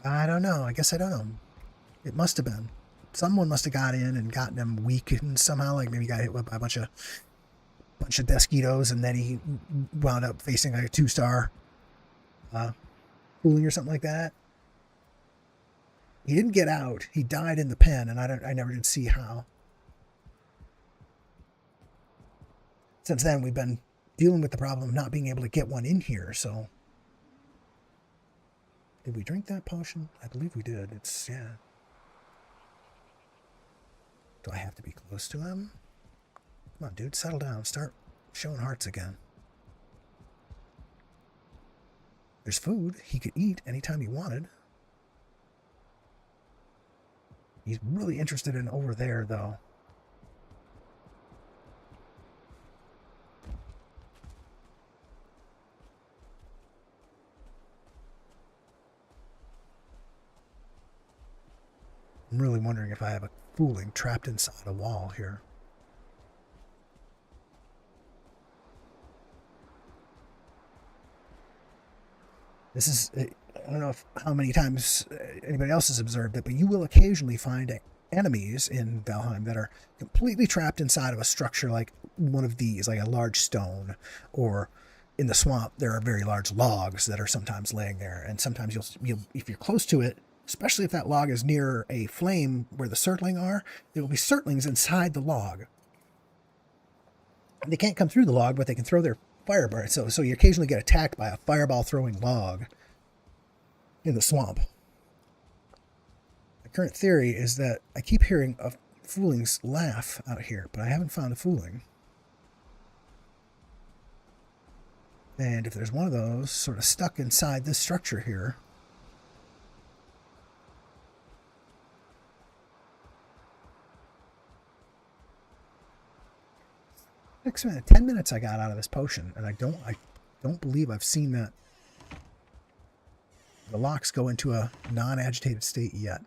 I don't know. I guess I don't know. It must have been. Someone must have got in and gotten him weakened somehow. Like maybe he got hit by a bunch of Deskitos, and then he wound up facing like a 2-star fooling or something like that. He didn't get out. He died in the pen, and I never did see how. Since then, we've been dealing with the problem of not being able to get one in here, so... Did we drink that potion? I believe we did. It's, yeah. Do I have to be close to him? Come on, dude, settle down. Start showing hearts again. There's food he could eat anytime he wanted. He's really interested in over there, though. I'm really wondering if I have a fooling trapped inside a wall here. This is, I don't know how many times anybody else has observed it, but you will occasionally find enemies in Valheim that are completely trapped inside of a structure like one of these, like a large stone, or in the swamp there are very large logs that are sometimes laying there, and sometimes you'll if you're close to it, especially if that log is near a flame where the surtling are, there will be surtlings inside the log. They can't come through the log, but they can throw their fireball. So you occasionally get attacked by a fireball throwing log in the swamp. My current theory is that I keep hearing a fooling's laugh out here, but I haven't found a fooling. And if there's one of those sort of stuck inside this structure here, next minute, 10 minutes I got out of this potion, and I don't believe I've seen that the Lox go into a non-agitated state yet.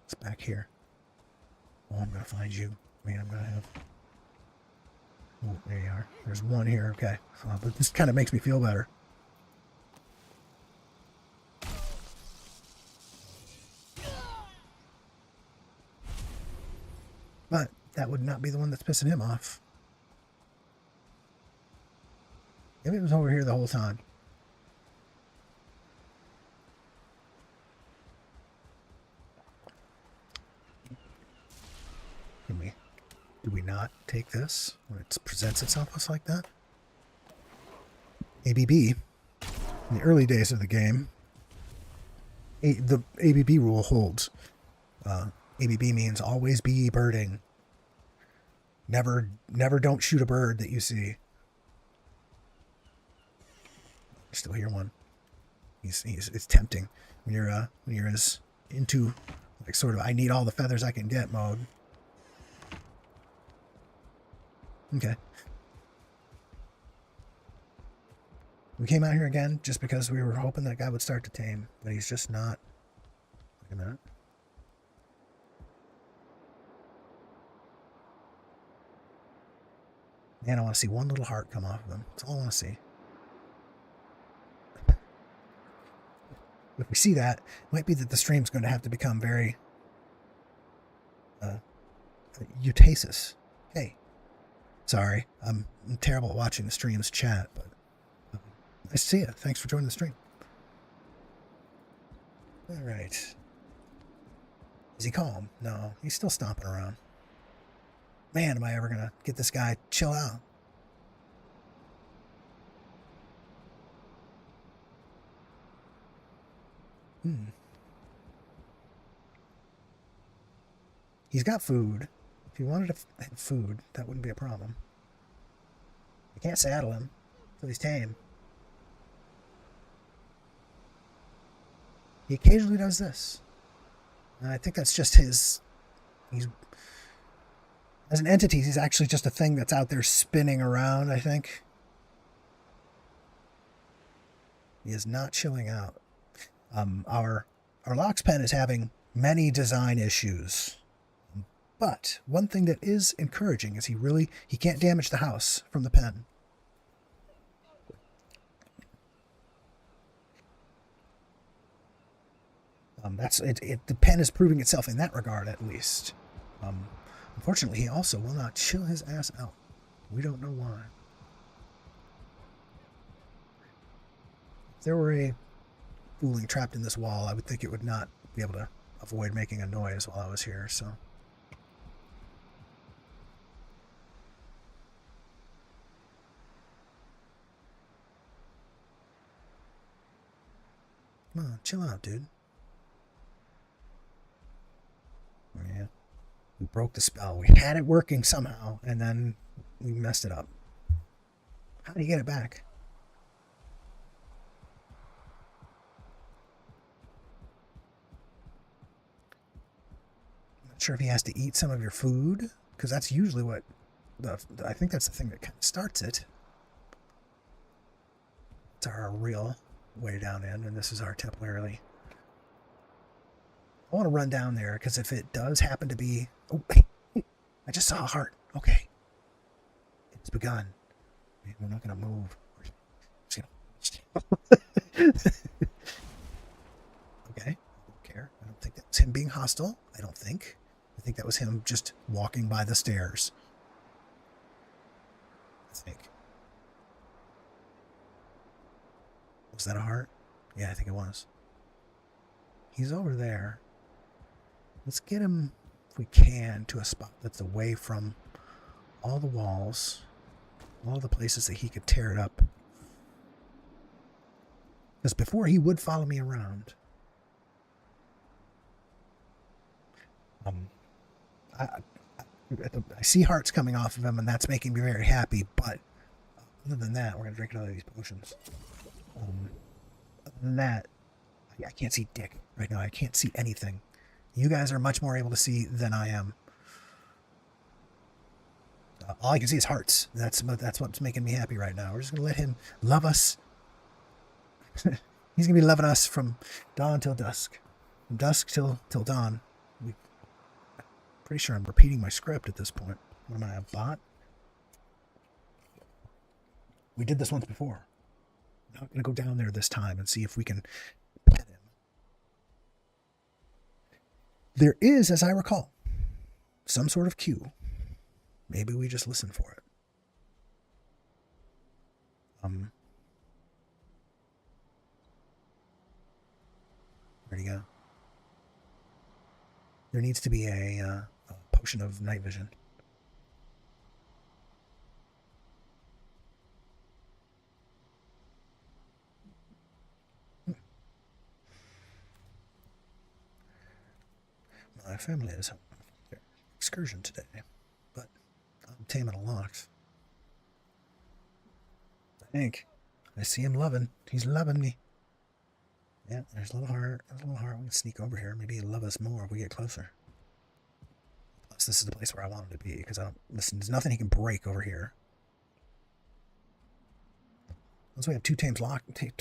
It's back here. Oh, I'm gonna find you. I mean, I'm gonna have... Oh, there you are. There's one here. Okay. But this kind of makes me feel better. But that would not be the one that's pissing him off. Maybe it was over here the whole time. Do we not take this when it presents itself us like that? ABB, in the early days of the game, the ABB rule holds. ABB means always be birding. Never don't shoot a bird that you see. Still hear one. It's tempting when you're as into like sort of I need all the feathers I can get mode. Okay. We came out here again just because we were hoping that guy would start to tame, but he's just not. Wait a minute. Man, I want to see one little heart come off of him. That's all I want to see. If we see that, it might be that the stream's going to have to become very utasis. Hey. Sorry, I'm terrible at watching the stream's chat, but nice to see you. Thanks for joining the stream. All right. Is he calm? No, he's still stomping around. Man, am I ever going to get this guy to chill out? He's got food. If he wanted to have food, that wouldn't be a problem. You can't saddle him until he's tame. He occasionally does this. And I think that's just his... He's... As an entity, he's actually just a thing that's out there spinning around, I think. He is not chilling out. Our Lox pen is having many design issues. But one thing that is encouraging is he can't damage the house from the pen. The pen is proving itself in that regard, at least. Unfortunately, he also will not chill his ass out. We don't know why. If there were a fooling trapped in this wall, I would think it would not be able to avoid making a noise while I was here, so. Come on, chill out, dude. Yeah. We broke the spell. We had it working somehow, and then we messed it up. How do you get it back? I'm not sure if he has to eat some of your food, because that's usually what I think that's the thing that kind of starts it. It's our real way down in, and this is our temporarily. I want to run down there, because if it does happen to be... Oh, hey, I just saw a heart. Okay. It's begun. We're not going to move. Okay. I don't care. I don't think that was him being hostile. I don't think. I think that was him just walking by the stairs. I think. Was that a heart? Yeah, I think it was. He's over there. Let's get him, if we can, to a spot that's away from all the walls, all the places that he could tear it up. Because before he would follow me around. I see hearts coming off of him, and that's making me very happy, but other than that, we're going to drink another of these potions. Other than that, I can't see dick right now. I can't see anything. You guys are much more able to see than I am. All I can see is hearts. That's what's making me happy right now. We're just going to let him love us. He's going to be loving us from dawn till dusk. From dusk till dawn. Pretty sure I'm repeating my script at this point. What am I, a bot? We did this once before. I'm not going to go down there this time and see if we can pet him. There is, as I recall, some sort of cue. Maybe we just listen for it. Where'd he go? There needs to be a potion of night vision. My family is on their excursion today, but I'm taming a Lox. I think. I see him loving. He's loving me. Yeah, there's a little heart. There's a little heart. We can sneak over here. Maybe he'll love us more if we get closer. Plus, this is the place where I want him to be, because I don't listen. There's nothing he can break over here. Once we have two tamed Lox, we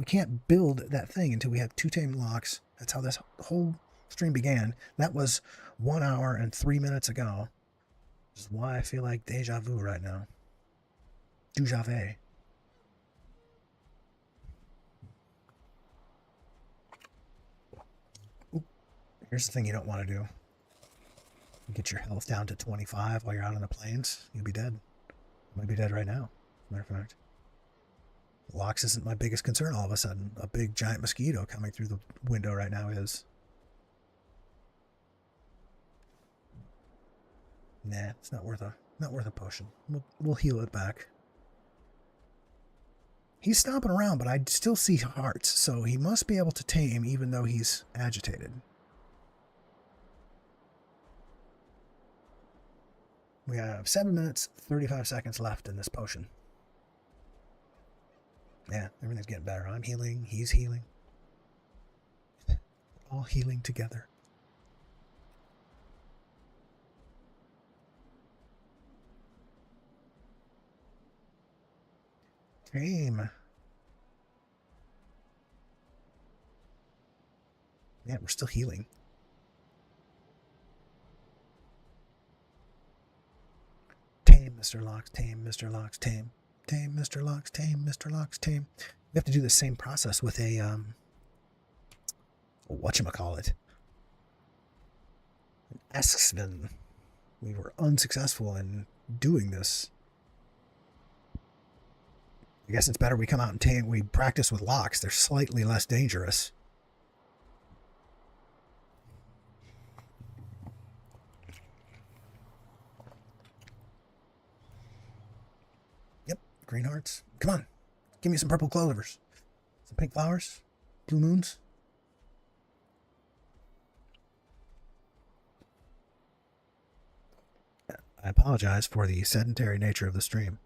can't build that thing until we have two tamed Lox. That's how this whole stream began. That was 1 hour and 3 minutes ago. Which is why I feel like deja vu right now. Deja vu. Here's the thing you don't want to do. Get your health down to 25 while you're out on the plains. You'll be dead. You might be dead right now, as a matter of fact. Lox isn't my biggest concern all of a sudden. A big giant mosquito coming through the window right now is. Nah, it's not worth a potion. We'll heal it back. He's stomping around, but I still see hearts, so he must be able to tame even though he's agitated. We have 7 minutes, 35 seconds left in this potion. Yeah, everything's getting better. I'm healing, he's healing. All healing together. Tame. Yeah, we're still healing. Tame, Mr. Lox, tame, Mr. Lox, tame. Tame, Mr. Lox, tame, Mr. Lox, tame. We have to do the same process with a, whatchamacallit. An Esksven. We were unsuccessful in doing this. guess it's better we come out and tame. We practice with Lox. They're slightly less dangerous. Yep, green hearts. Come on, give me some purple clovers, some pink flowers, blue moons. I apologize for the sedentary nature of the stream.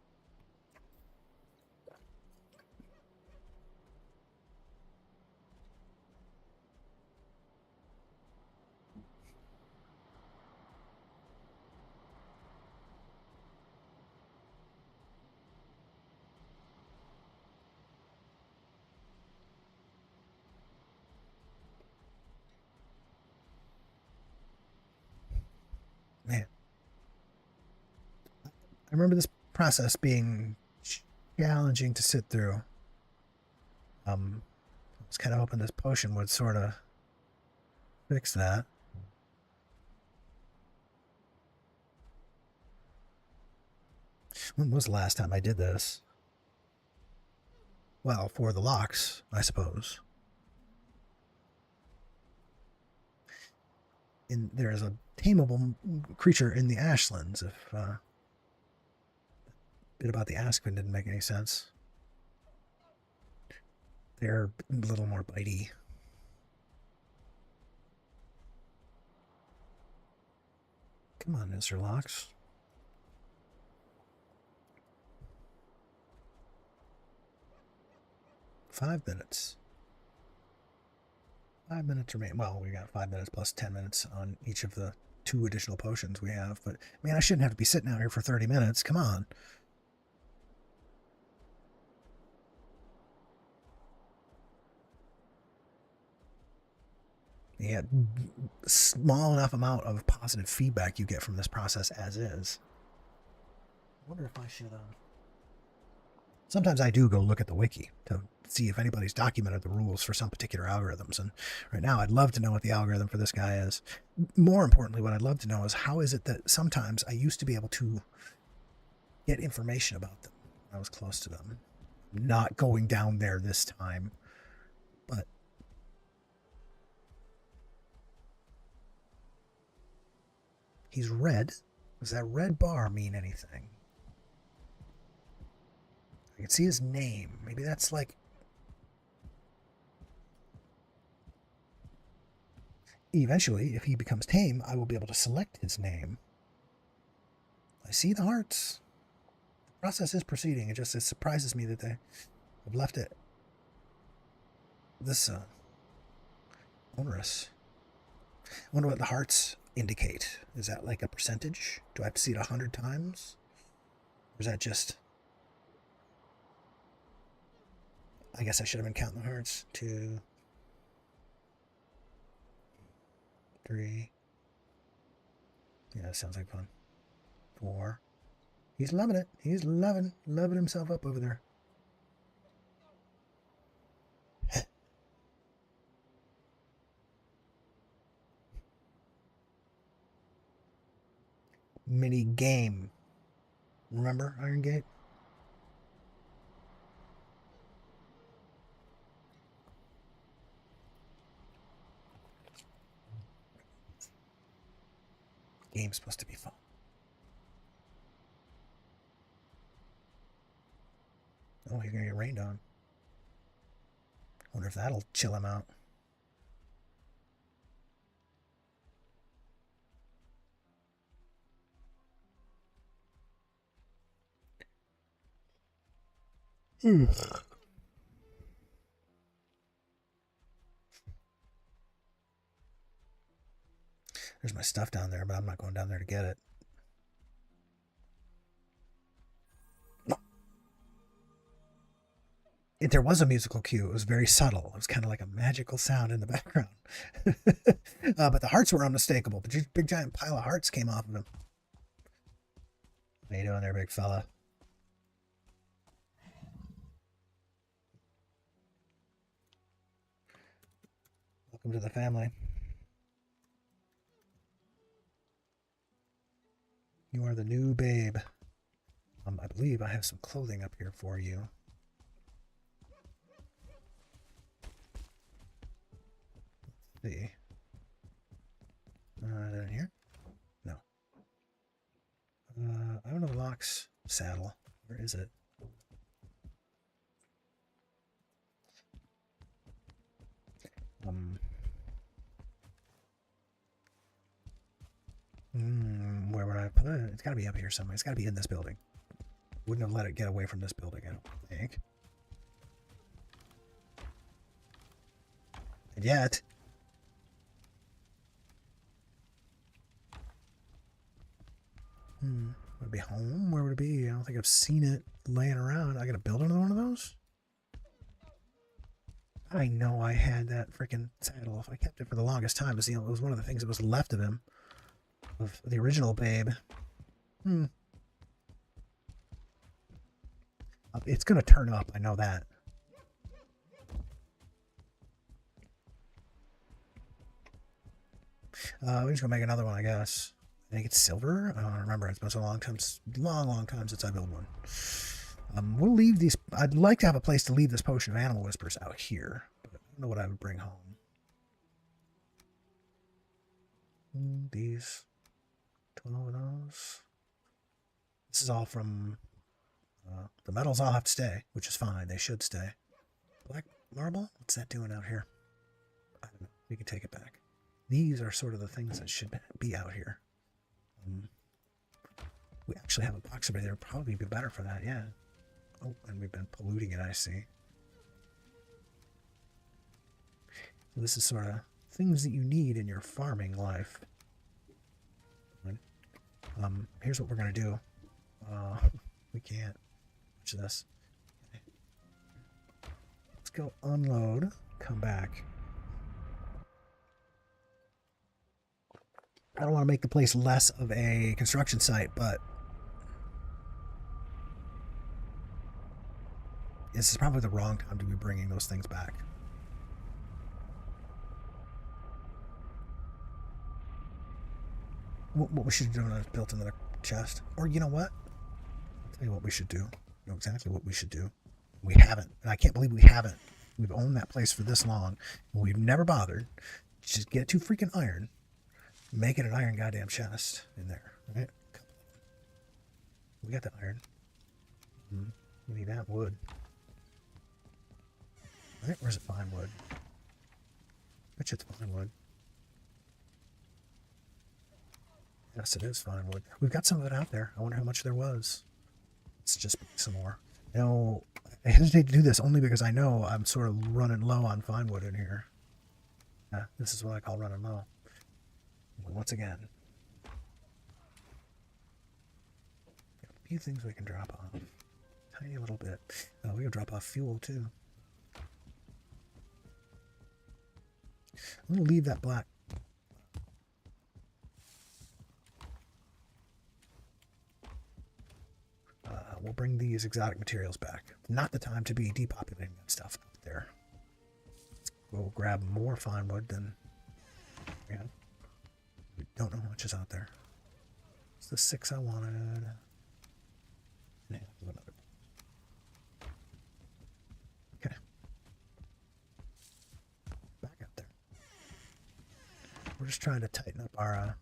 Man, I remember this process being challenging to sit through. I was kind of hoping this potion would sort of fix that. When was the last time I did this? Well, for the Lox, I suppose. There is a tameable creature in the Ashlands. If bit about the Aspen didn't make any sense. They're a little more bitey. Come on, Mr. Lox. Five minutes. 5 minutes remain. Well, we got 5 minutes plus 10 minutes on each of the 2 additional potions we have. But, man, I shouldn't have to be sitting out here for 30 minutes. Come on. Yeah, small enough amount of positive feedback you get from this process as is. I wonder if I should... Sometimes I do go look at the wiki to see if anybody's documented the rules for some particular algorithms. And right now, I'd love to know what the algorithm for this guy is. More importantly, what I'd love to know is how is it that sometimes I used to be able to get information about them when I was close to them. I'm not going down there this time, but he's red. Does that red bar mean anything? I can see his name. Maybe that's like... Eventually, if he becomes tame, I will be able to select his name. I see the hearts. The process is proceeding. It surprises me that they have left it this onerous. I wonder what the hearts indicate. Is that like a percentage? Do I have to see it 100 times? Or is that just... I guess I should have been counting the hearts. 2, 3. Yeah, that sounds like fun. 4. He's loving it. He's loving himself up over there. Mini game. Remember Iron Gate? Game's supposed to be fun. Oh, he's gonna get rained on. Wonder if that'll chill him out. There's my stuff down there, but I'm not going down there to get it. There was a musical cue. It was very subtle. It was kind of like a magical sound in the background. But the hearts were unmistakable. The big giant pile of hearts came off of him. How you doing there, big fella? Welcome to the family. You are the new babe. I believe I have some clothing up here for you. see. Down here? No. I don't know the Lox saddle. Where is it? Where would I put it? It's got to be up here somewhere. It's got to be in this building. Wouldn't have let it get away from this building, I don't think. And yet. Would it be home? Where would it be? I don't think I've seen it laying around. I gotta build another one of those? I know I had that freaking saddle. If I kept it for the longest time, it was one of the things that was left of him. Of the original babe. It's gonna turn up, I know that. We're just gonna make another one, I guess. I think it's silver. I don't remember. It's been so long time, long time since I built one. We'll leave these. I'd like to have a place to leave this potion of animal whispers out here, but I don't know what I would bring home. These 12 of those. This is all from the metals. All have to stay, which is fine. They should stay. Black marble. What's that doing out here? I don't know. We can take it back. These are sort of the things that should be out here. We actually have a box over there. Probably be better for that, yeah. Oh, and we've been polluting it, I see. So this is sort of things that you need in your farming life. Here's what we're going to do. We can't. Watch this. Okay. Let's go unload. Come back. I don't want to make the place less of a construction site, but this is probably the wrong time to be bringing those things back. What we should do is build another chest. Or you know what? I'll tell you what we should do. You know exactly what we should do. We haven't. And I can't believe we haven't. We've owned that place for this long. And we've never bothered. Just get 2 freaking iron. Make it an iron goddamn chest in there, right? We got the iron. We need that wood. Right? Where's it? Fine wood. Bet you it's fine wood. Yes, it is fine wood. We've got some of it out there. I wonder how much there was. Let's just make some more. You know, I hesitate to do this only because I know I'm sort of running low on fine wood in here. Yeah, this is what I call running low. Once again, a few things we can drop off. Tiny little bit. We can drop off fuel too. I'm going to leave that black. We'll bring these exotic materials back. Not the time to be depopulating that stuff up there. We'll grab more fine wood than we have. We don't know how much is out there. It's the 6 I wanted. Yeah, another. Okay. Back out there. We're just trying to tighten up our.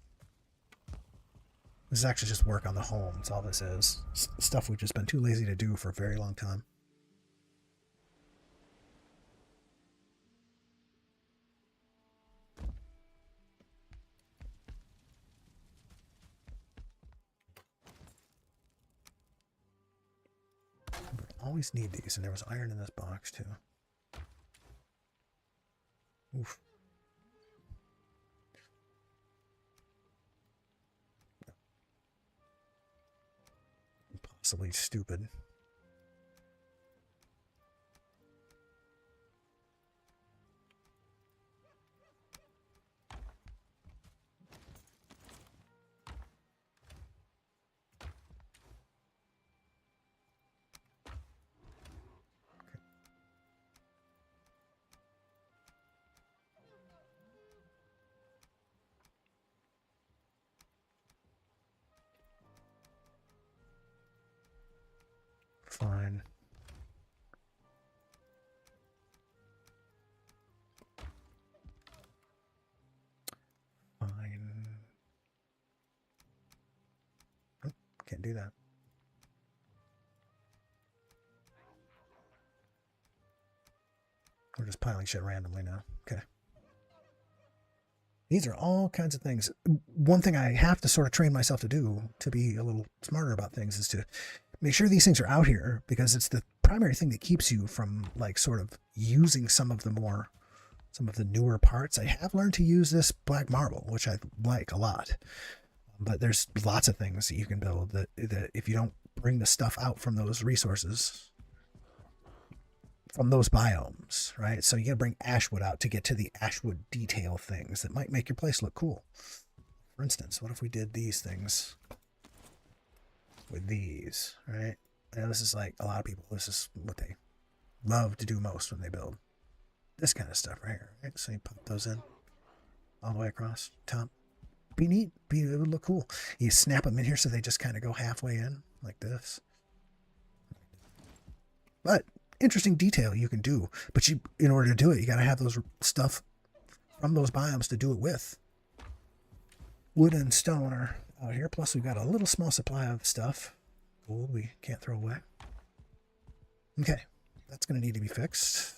This is actually just work on the home. That's all this is. Stuff we've just been too lazy to do for a very long time. Always need these, and there was iron in this box too. Oof. Impossibly stupid. Fine. do that. We're just piling shit randomly now. Okay. These are all kinds of things. One thing I have to sort of train myself to do to be a little smarter about things is to make sure these things are out here, because it's the primary thing that keeps you from like sort of using some of the newer parts. I have learned to use this black marble, which I like a lot. But there's lots of things that you can build that if you don't bring the stuff out from those resources, from those biomes, right? So you gotta bring ashwood out to get to the ashwood detail things that might make your place look cool. For instance, what if we did these things with these, right? I know this is like a lot of people, this is what they love to do most when they build. This kind of stuff right here, right? So you pop those in all the way across top. Be neat. It would look cool. You snap them in here so they just kind of go halfway in like this. But interesting detail you can do. But in order to do it, you got to have those stuff from those biomes to do it with. Wood and stone are out here. Plus, we've got a little small supply of stuff. Gold we can't throw away. Okay, that's going to need to be fixed.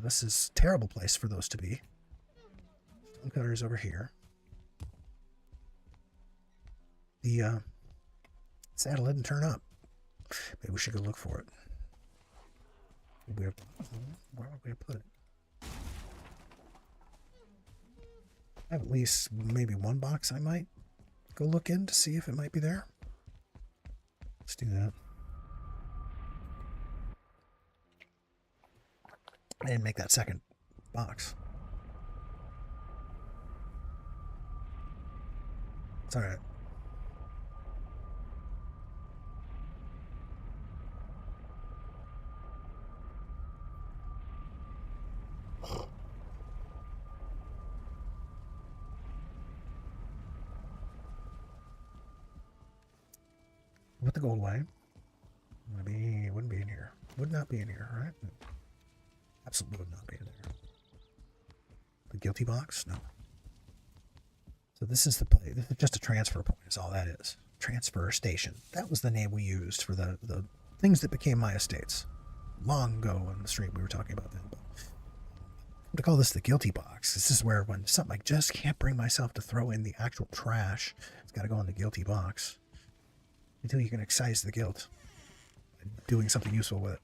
This is a terrible place for those to be. Stone cutters over here. The saddle didn't turn up. Maybe we should go look for it. Where would we put it? I have at least maybe one box I might go look in to see if it might be there. Let's do that. I didn't make that second box. It's alright. Put the gold away. Wouldn't be in here. Would not be in here, right? Absolutely would not be in there. The guilty box? No. So this is the place. This is just a transfer point, is all that is. Transfer station. That was the name we used for the things that became my estates. Long ago in the stream we were talking about that. But to call this the guilty box. This is where when something I just can't bring myself to throw in the actual trash, it's got to go in the guilty box. Until you can excise the guilt by doing something useful with it.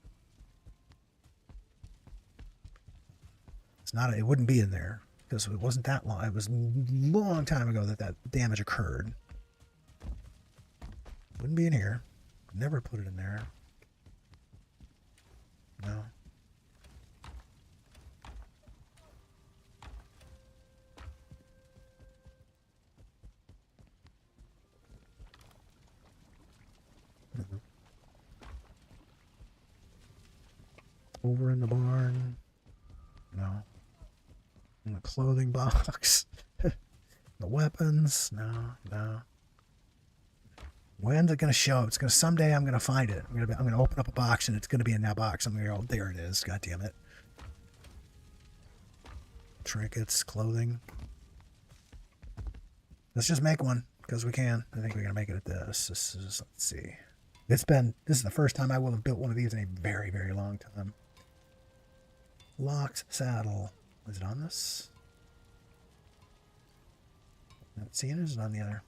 It's not. It wouldn't be in there because it wasn't that long. It was a long time ago that damage occurred. Wouldn't be in here. Never put it in there. No. Over in the barn. No. In the clothing box. The weapons. No. When's it gonna show? It's gonna someday. I'm gonna find it. I'm gonna open up a box and it's gonna be in that box. I'm gonna go. There it is. God damn it. Trinkets, clothing. Let's just make one because we can. I think we're gonna make it at this. This is. Let's see. This is the first time I will have built one of these in a very, very long time. Lox saddle. Is it on this? Not seeing it. Is it on the other?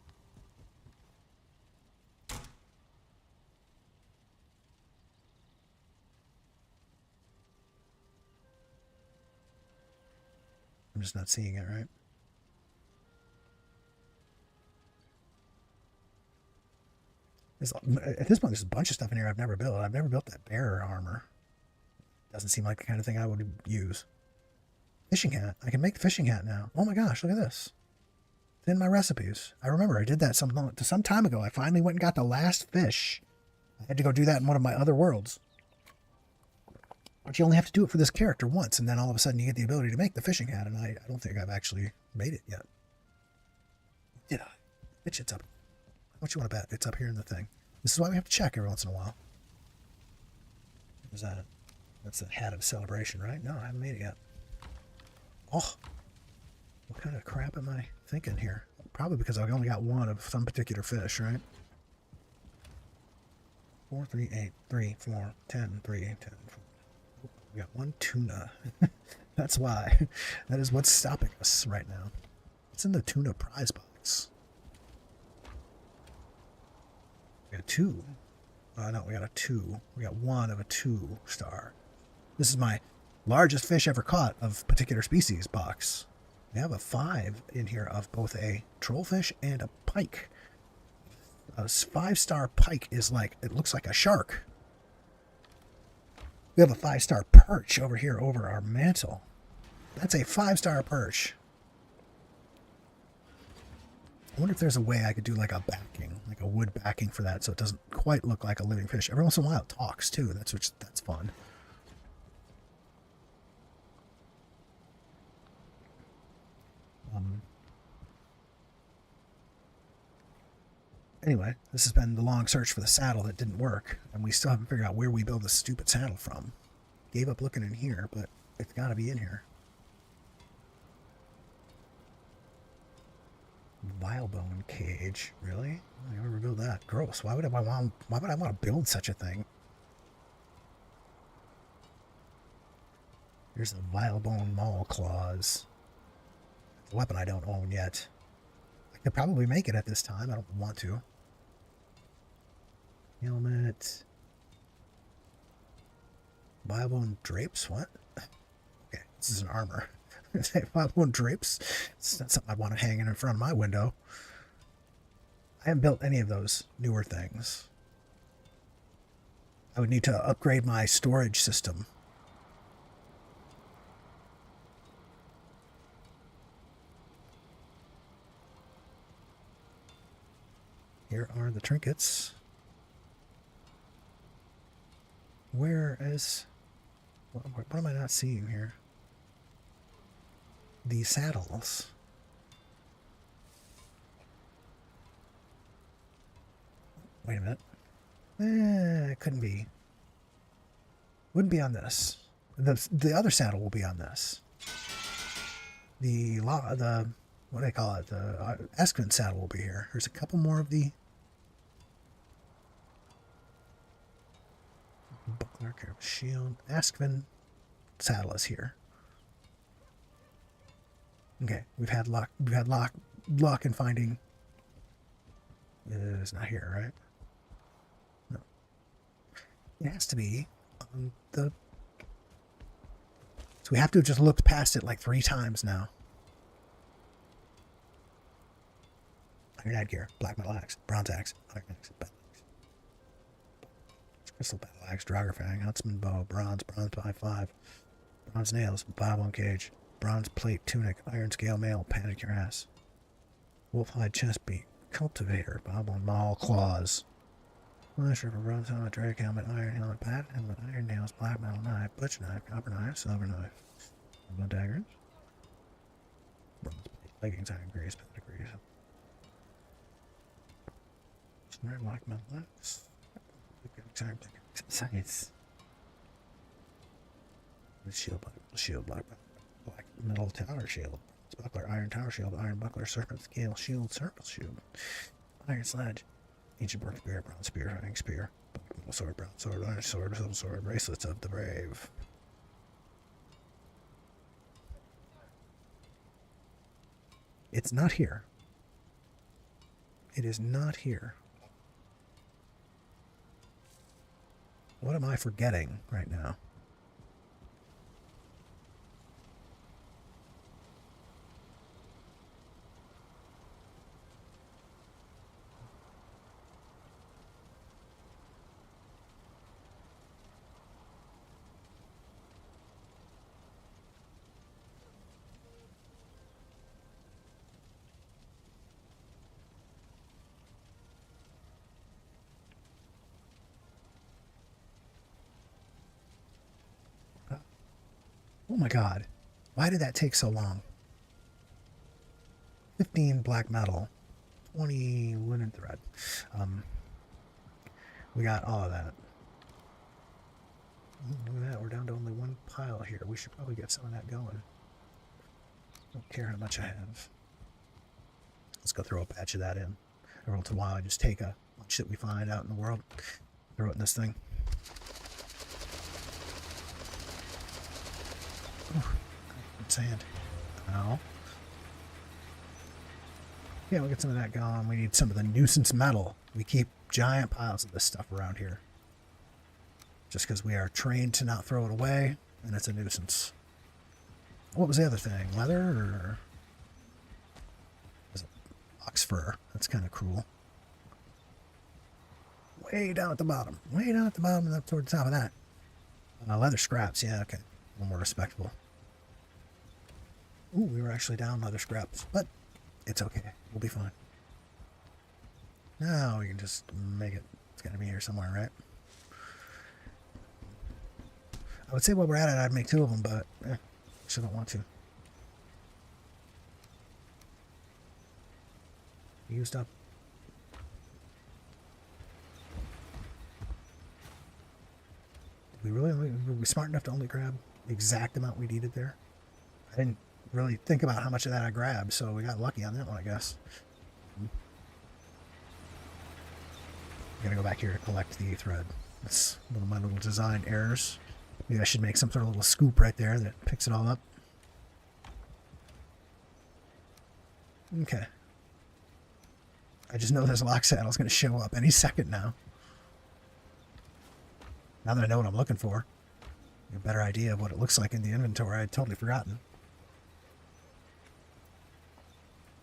I'm just not seeing it, right? At this point, there's a bunch of stuff in here I've never built. I've never built that bear armor. Doesn't seem like the kind of thing I would use. Fishing hat. I can make the fishing hat now. Oh my gosh, look at this. It's in my recipes. I remember I did that some time ago. I finally went and got the last fish. I had to go do that in one of my other worlds. But you only have to do it for this character once, and then all of a sudden you get the ability to make the fishing hat, and I don't think I've actually made it yet. Did I? Bitch, it's up. What you want to bet? It's up here in the thing. This is why we have to check every once in a while. What is that? That's the hat of celebration, right? No, I haven't made it yet. Oh, what kind of crap am I thinking here? Probably because I've only got one of some particular fish, right? 4, 3, 8, 3, 4, 10, 3, 10. 4. We got one tuna. That's why. That is what's stopping us right now. What's in the tuna prize box? We got 2. No, we got a 2. We got 1 of a 2 star. This is my largest fish ever caught of particular species box. We have a 5 in here of both a trollfish and a pike. A 5-star pike is like, it looks like a shark. We have a 5-star perch over here over our mantle. That's a 5-star perch. I wonder if there's a way I could do like a backing, like a wood backing for that so it doesn't quite look like a living fish. Every once in a while it talks too. That's fun. Anyway, this has been the long search for the saddle that didn't work, and we still haven't figured out where we build this stupid saddle from. Gave up looking in here, but it's got to be in here. Vilebone cage, really? I never build that. Gross. Why would I want to build such a thing? Here's the Vilebone maul claws. A weapon I don't own yet. I could probably make it at this time. I don't want to. Helmet. Vilebone drapes? What? Okay, this is an armor. Vilebone drapes? It's not something I want hanging in front of my window. I haven't built any of those newer things. I would need to upgrade my storage system. Here are the trinkets. Where is... What am I not seeing here? The saddles. Wait a minute. It couldn't be. Wouldn't be on this. The other saddle will be on this. The what do they call it? The Eskven saddle will be here. There's a couple more of the buckler, shield. Eskven saddle is here. Okay, we've had luck in finding. It's not here, right? No. It has to be on the. So we have to have just looked past it like 3 times now. Iron headgear, black metal axe, bronze axe, iron axe, battle axe, crystal battle axe, Draugr fang, huntsman bow, bronze by 5, bronze nails, Vilebone cage, bronze plate tunic, iron scale mail, panic your ass, wolf-hide chest beat, cultivator, Vilebone maul claws, slasher for bronze helmet, drake helmet, iron helmet, bat helmet, iron nails, black metal knife, butcher knife, copper knife, silver knife, Vilebone daggers, bronze plate, leggings, iron grease, pedigree. Black metal axe. Science. Shield, black metal tower shield, buckler, iron tower shield, iron buckler, serpent scale shield, serpent shield, iron sledge, ancient birch spear, bronze spear, fang spear, black metal sword, bronze sword, iron sword, silver sword, bracelets of the brave. It's not here. It is not here. What am I forgetting right now? Oh my god. Why did that take so long? 15 black metal. 20 linen thread. We got all of that. Look at that. We're down to only 1 pile here. We should probably get some of that going. Don't care how much I have. Let's go throw a patch of that in. Every once in a while I just take a bunch that we find out in the world. Throw it in this thing. Ooh, sand. Ow. Yeah, we'll get some of that going. We need some of the nuisance metal. We keep giant piles of this stuff around here. Just because we are trained to not throw it away, and it's a nuisance. What was the other thing? Leather or... Was it ox fur? That's kind of cool. Way down at the bottom. Way down at the bottom and up toward the top of that. Leather scraps. Yeah, okay. A little more respectable. Ooh, we were actually down leather scraps. But it's okay. We'll be fine. Now we can just make it. It's got to be here somewhere, right? I would say while we're at it, I'd make 2 of them, but actually don't want to. Used up. Were we smart enough to only grab the exact amount we needed there? I didn't really think about how much of that I grabbed, so we got lucky on that one, I guess. I'm gonna go back here to collect the thread. That's one of my little design errors. Maybe I should make some sort of little scoop right there that picks it all up. Okay. I just know this lock saddle is going to show up any second now. Now that I know what I'm looking for, I have a better idea of what it looks like in the inventory. I'd totally forgotten.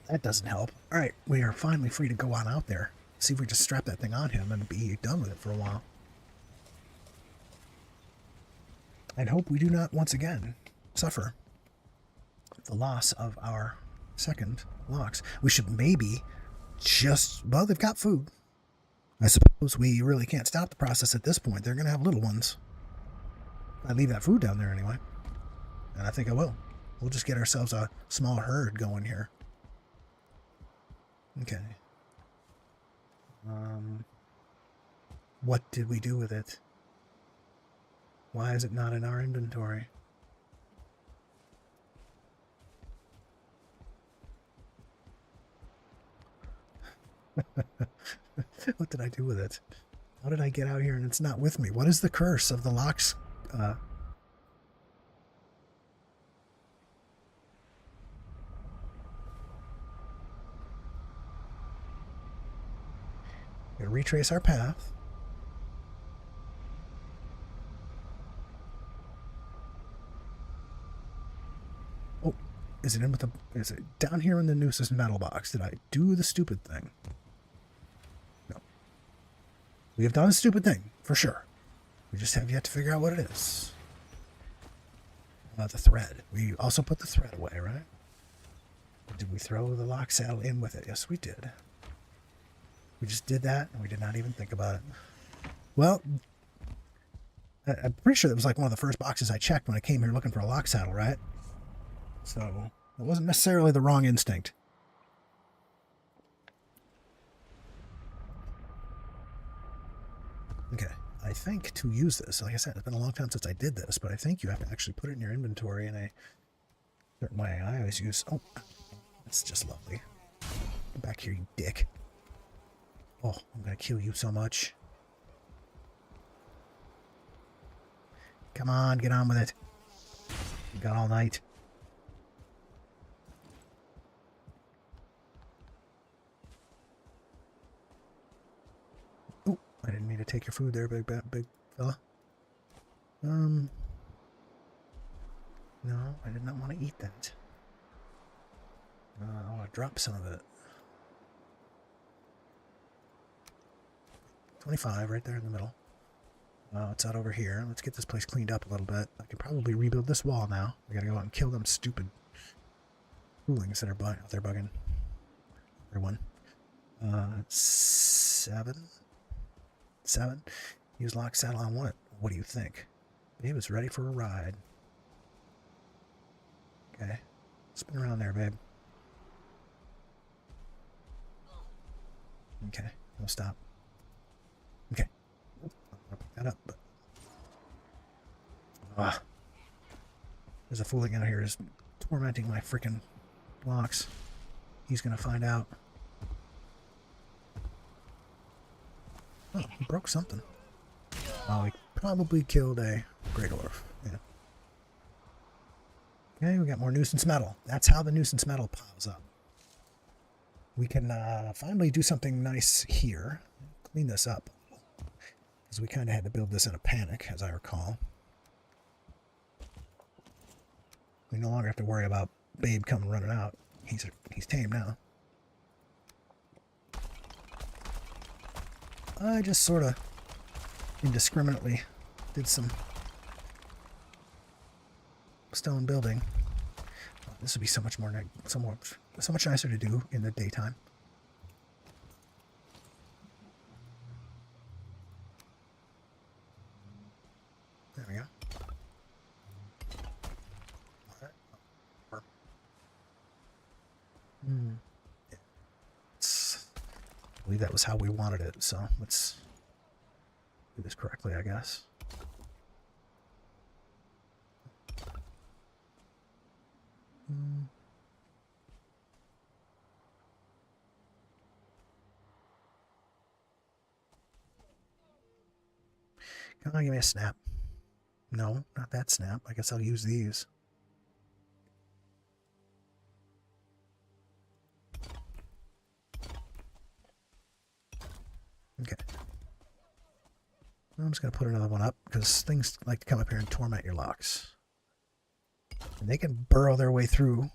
That doesn't help. Alright, we are finally free to go on out there. See if we just strap that thing on him and be done with it for a while. And hope we do not once again suffer the loss of our second Lox. We should maybe just... Well, they've got food. I suppose we really can't stop the process at this point. They're going to have little ones. I leave that food down there anyway. And I think I will. We'll just get ourselves a small herd going here. Okay. What did we do with it? Why is it not in our inventory? What did I do with it? How did I get out here and it's not with me? What is the curse of the Lox? We're gonna retrace our path. Oh, is it in with the? Is it down here in the nuisance metal box? Did I do the stupid thing? No. We have done a stupid thing for sure. We just have yet to figure out what it is. The thread. We also put the thread away, right? Or did we throw the lock saddle in with it? Yes, we did. We just did that, and we did not even think about it. Well, I'm pretty sure that was like one of the first boxes I checked when I came here looking for a lock saddle, right? So, it wasn't necessarily the wrong instinct. Okay, I think to use this, like I said, it's been a long time since I did this, but I think you have to actually put it in your inventory in a certain way. I always use... Oh, that's just lovely. Get back here, you dick. Oh, I'm gonna kill you so much. Come on, get on with it. We got all night. Oh, I didn't mean to take your food there, big fella. No, I did not want to eat that. I want to drop some of it. 25 right there in the middle. It's out over here. Let's get this place cleaned up a little bit. I can probably rebuild this wall now. I gotta go out and kill them stupid foolings that are they're bugging everyone. 7. Use lock saddle on what? What do you think? Babe is ready for a ride. Okay. Spin around there, babe. Okay. No, stop. Okay. I'll pick that up, but... There's a fooling out here just tormenting my freaking blocks. He's gonna find out. Oh, he broke something. Oh, we probably killed a great orf. Yeah. Okay, we got more nuisance metal. That's how the nuisance metal piles up. We can finally do something nice here. Clean this up. Because we kind of had to build this in a panic, as I recall. We no longer have to worry about Babe coming running out. He's tame now. I just sort of indiscriminately did some stone building. Oh, this would be so much nicer to do in the daytime. There we go. Yeah. I believe that was how we wanted it, so let's do this correctly, I guess. Come on, give me a snap. No, not that snap. I guess I'll use these. Okay. I'm just going to put another one up because things like to come up here and torment your Lox. And they can burrow their way through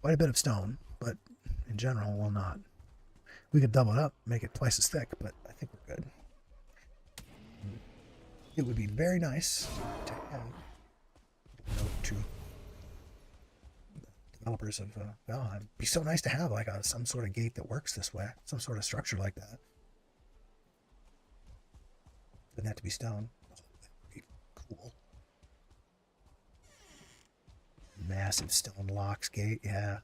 quite a bit of stone, but in general will not. We could double it up, make it twice as thick, but I think we're good. It would be very nice to have a note to the developers of Valheim. It'd be so nice to have like some sort of gate that works this way, some sort of structure like that. Doesn't have to be stone. Oh, that would be cool. Massive stone Lox gate, yeah.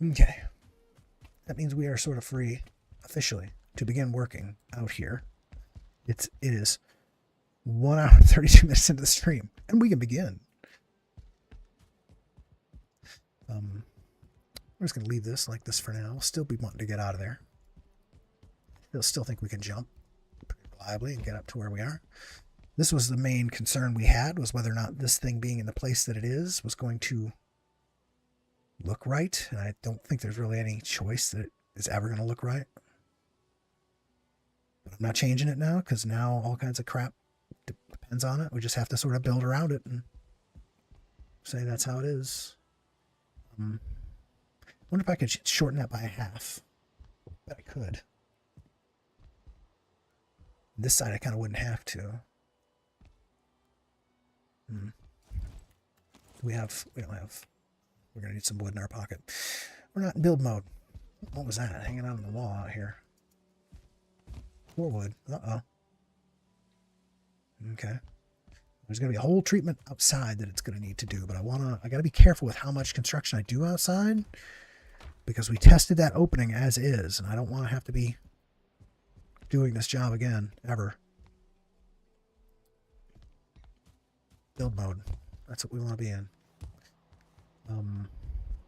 Okay. That means we are sort of free, officially, to begin working out here. It is 1 hour and 32 minutes into the stream, and we can begin. We're just going to leave this like this for now. We'll still be wanting to get out of there. They'll still think we can jump pretty reliably and get up to where we are. This was the main concern we had, was whether or not this thing being in the place that it is was going to look right. And I don't think there's really any choice that it is ever going to look right. But I'm not changing it now, because now all kinds of crap depends on it. We just have to sort of build around it and say that's how it is. I wonder if I could shorten that by a half. I bet I could. This side I kind of wouldn't have to. We don't have. We're going to need some wood in our pocket. We're not in build mode. What was that? Hanging out on the wall out here. 4 wood. Uh-oh. Okay. There's going to be a whole treatment outside that it's going to need to do, but I got to be careful with how much construction I do outside, because we tested that opening as is, and I don't want to have to be doing this job again, ever. Build mode. That's what we want to be in.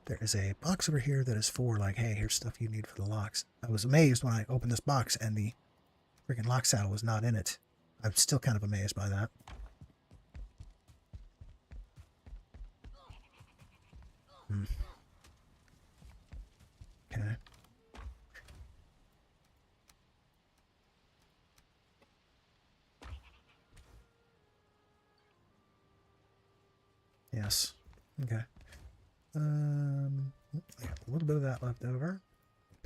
There is a box over here that is for, like, hey, here's stuff you need for the Lox. I was amazed when I opened this box and the freaking Lox saddle was not in it. I'm still kind of amazed by that. Okay. Yes. Okay. I got a little bit of that left over.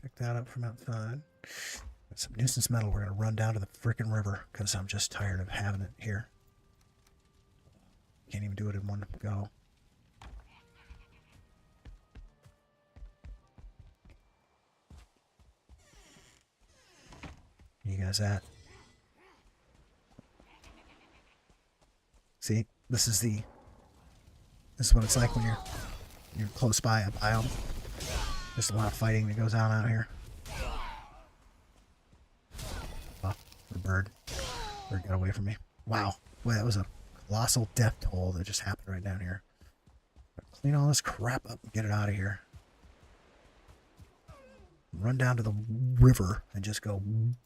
Pick that up from outside. Got some nuisance metal. We're going to run down to the frickin' river because I'm just tired of having it here. Can't even do it in one go. You guys at? See, this is what it's like when you're close by a biome. There's a lot of fighting that goes on out here. Oh, the bird got away from me. Wow, boy, that was a colossal death toll that just happened right down here. Clean all this crap up and get it out of here. Run down to the river and just go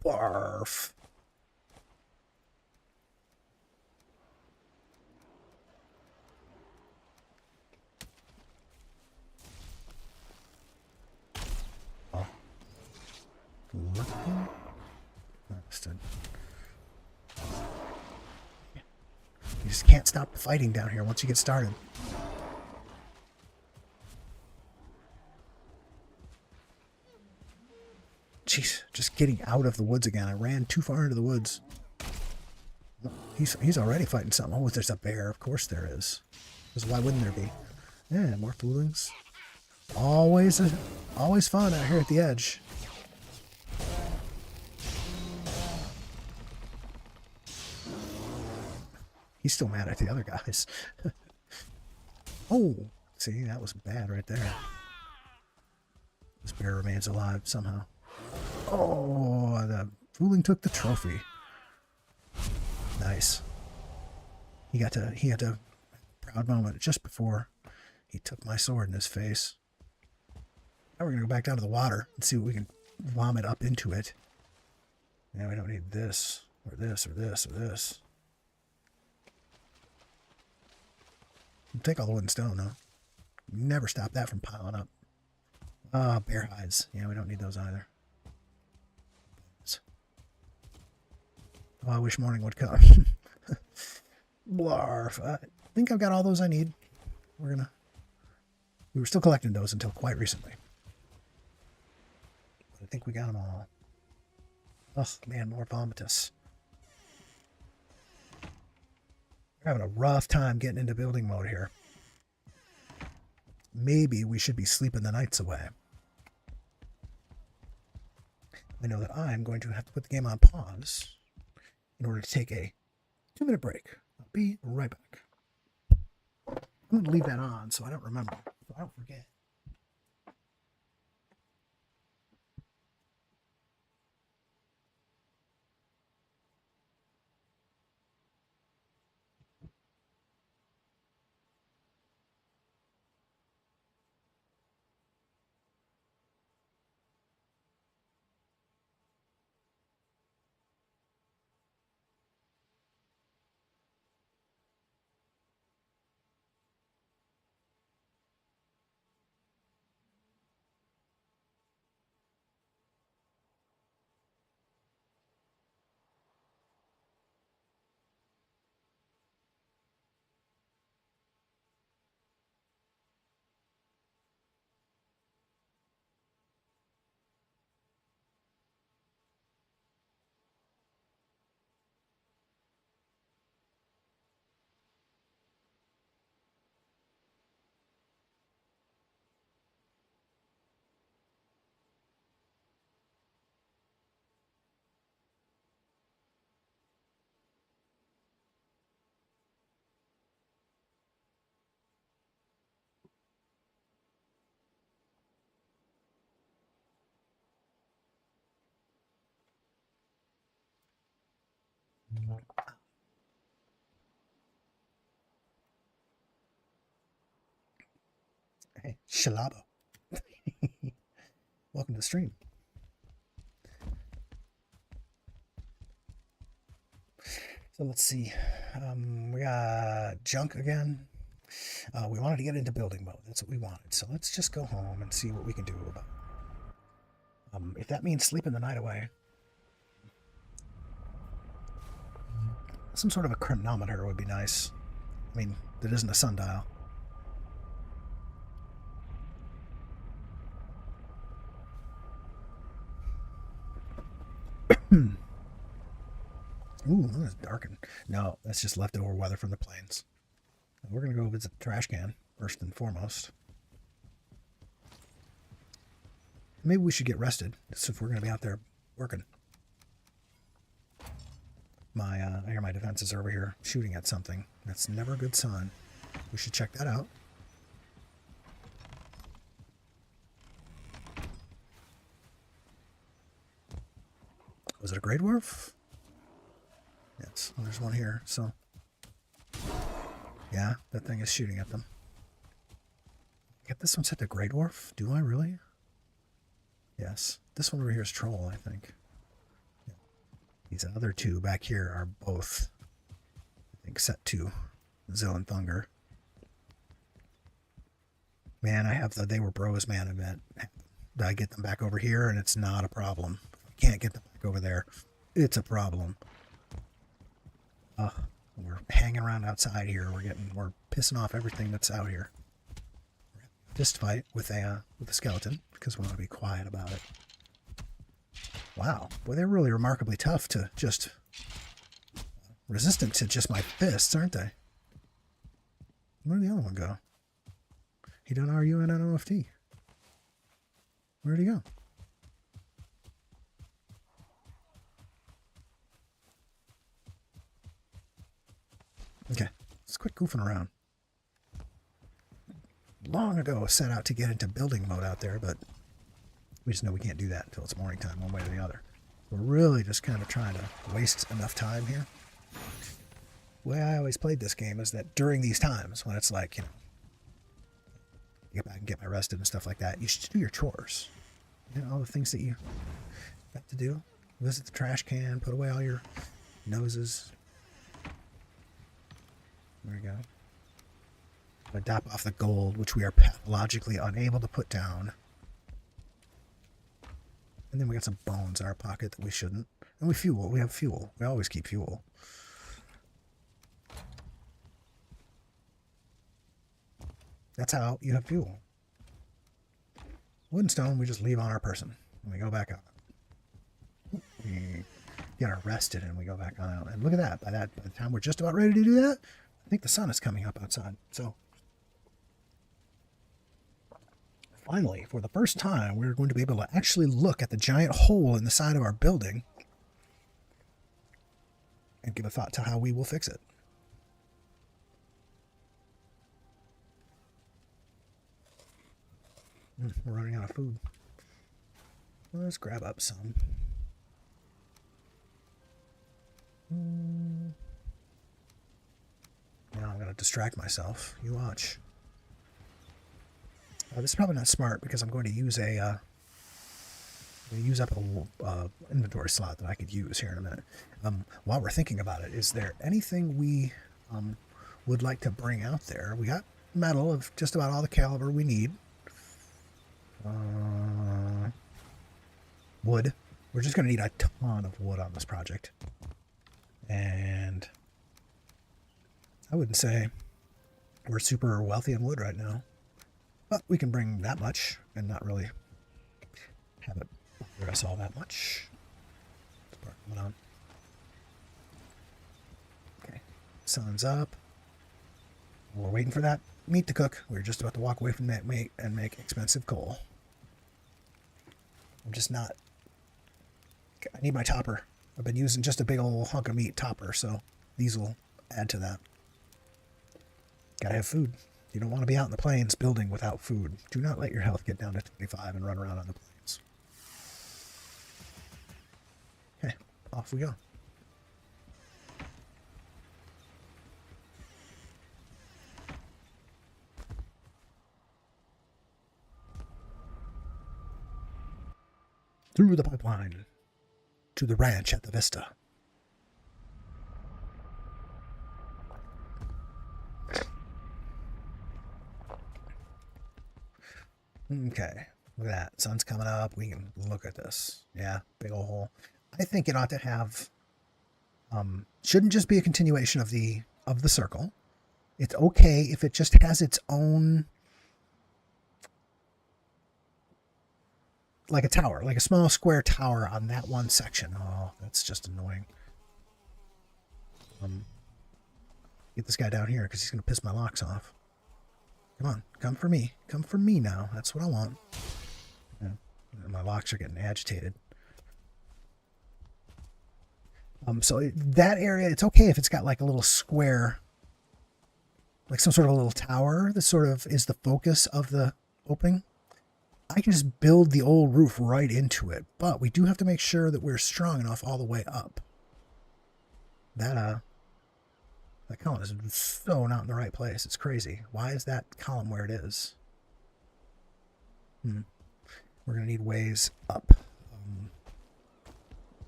barf. Oh. Look at him. Understood. You just can't stop fighting down here once you get started. Jeez, just getting out of the woods again. I ran too far into the woods. He's already fighting something. Oh, there's a bear. Of course there is. Because why wouldn't there be? Yeah, more foolings. Always fun out here at the edge. He's still mad at the other guys. Oh, see, that was bad right there. This bear remains alive somehow. Oh, the fooling took the trophy. Nice. He had a proud moment just before he took my sword in his face. Now we're gonna go back down to the water and see what we can vomit up into it. Now we don't need this or this or this or this. Take all the wood and stone, though. Never stop that from piling up. Ah, bear hides. Yeah, we don't need those either. Oh, I wish morning would come. Blarf. I think I've got all those I need. We were still collecting those until quite recently. But I think we got them all. Oh, man, more vomitus. We're having a rough time getting into building mode here. Maybe we should be sleeping the nights away. I know that I'm going to have to put the game on pause in order to take a 2-minute break. I'll be right back. I'm going to leave that on so I don't remember, so I don't forget. Hey, Shalabo. Welcome to the stream. So let's see. We got junk again. We wanted to get into building mode. That's what we wanted. So let's just go home and see what we can do about it. If that means sleeping the night away. Some sort of a chronometer would be nice. I mean, that isn't a sundial. Ooh, it's darkened. No, that's just leftover weather from the plains. We're going to go visit the trash can, first and foremost. Maybe we should get rested, just if we're going to be out there working. I hear my defenses are over here shooting at something. That's never a good sign. We should check that out. Was it a Grey Dwarf? Yes, well, there's one here, so... Yeah, that thing is shooting at them. Get this one set to Grey Dwarf? Do I really? Yes. This one over here is troll, I think. Yeah. These other two back here are both, I think, set to Zone Thunger. Man, I have the They Were Bros Man event. I get them back over here, and it's not a problem. If I can't get them back over there, it's a problem. We're hanging around outside here. We're pissing off everything that's out here. Fist fight with a skeleton because we want to be quiet about it. Wow, boy, they're really remarkably tough to just resistant to just my fists, aren't they? Where'd the other one go? He done RUN on OFT. Where'd he go? Okay, let's quit goofing around. Long ago set out to get into building mode out there, but we just know we can't do that until it's morning time, one way or the other. We're really just kind of trying to waste enough time here. The way I always played this game is that during these times, when it's like, you know, get back and get my rested and stuff like that, you should do your chores. You know, all the things that you have to do. Visit the trash can, put away all your noses. There we go. I'm going to dop off the gold, which we are pathologically unable to put down. And then we got some bones in our pocket that we shouldn't. And we fuel. We have fuel. We always keep fuel. That's how you have fuel. Wood and stone, we just leave on our person. And we go back out. We get arrested and we go back on out. And look at that. By the time we're just about ready to do that, I think the sun is coming up outside. So finally, for the first time, we're going to be able to actually look at the giant hole in the side of our building and give a thought to how we will fix it. We're running out of food. Let's grab up some. Now I'm going to distract myself. You watch. This is probably not smart because I'm going to use use up a inventory slot that I could use here in a minute. While we're thinking about it, is there anything we would like to bring out there? We got metal of just about all the caliber we need. Wood. We're just going to need a ton of wood on this project. And I wouldn't say we're super wealthy in wood right now. But we can bring that much and not really have it bother us all that much. Spark coming on. Okay. Sun's up. We're waiting for that meat to cook. We're just about to walk away from that meat and make expensive coal. I'm just not... I need my topper. I've been using just a big old hunk of meat topper, so these will add to that. Gotta have food. You don't want to be out in the plains building without food. Do not let your health get down to 25 and run around on the plains. Okay, off we go. Through the pipeline to the ranch at the Vista. Okay, look at that. Sun's coming up. We can look at this. Yeah, big old hole. I think it ought to have, shouldn't just be a continuation of the circle. It's okay if it just has its own, like a tower, like a small square tower on that one section. Oh, that's just annoying. Get this guy down here because he's going to piss my locks off. Come on, come for me. Come for me now. That's what I want. Yeah. My locks are getting agitated. So that area, it's okay if it's got like a little square, like some sort of a little tower that sort of is the focus of the opening. I can just build the old roof right into it, but we do have to make sure that we're strong enough all the way up. That column is so not in the right place. It's crazy. Why is that column where it is? We're going to need ways up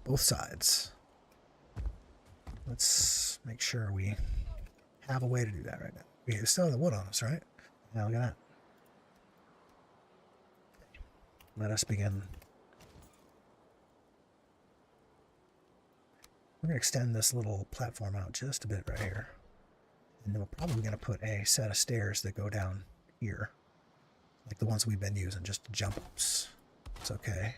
both sides. Let's make sure we have a way to do that right now. We still have the wood on us, right? Now look at that. Let us begin. We're going to extend this little platform out just a bit right here. And then we're probably going to put a set of stairs that go down here. Like the ones we've been using, just jump ups. It's okay.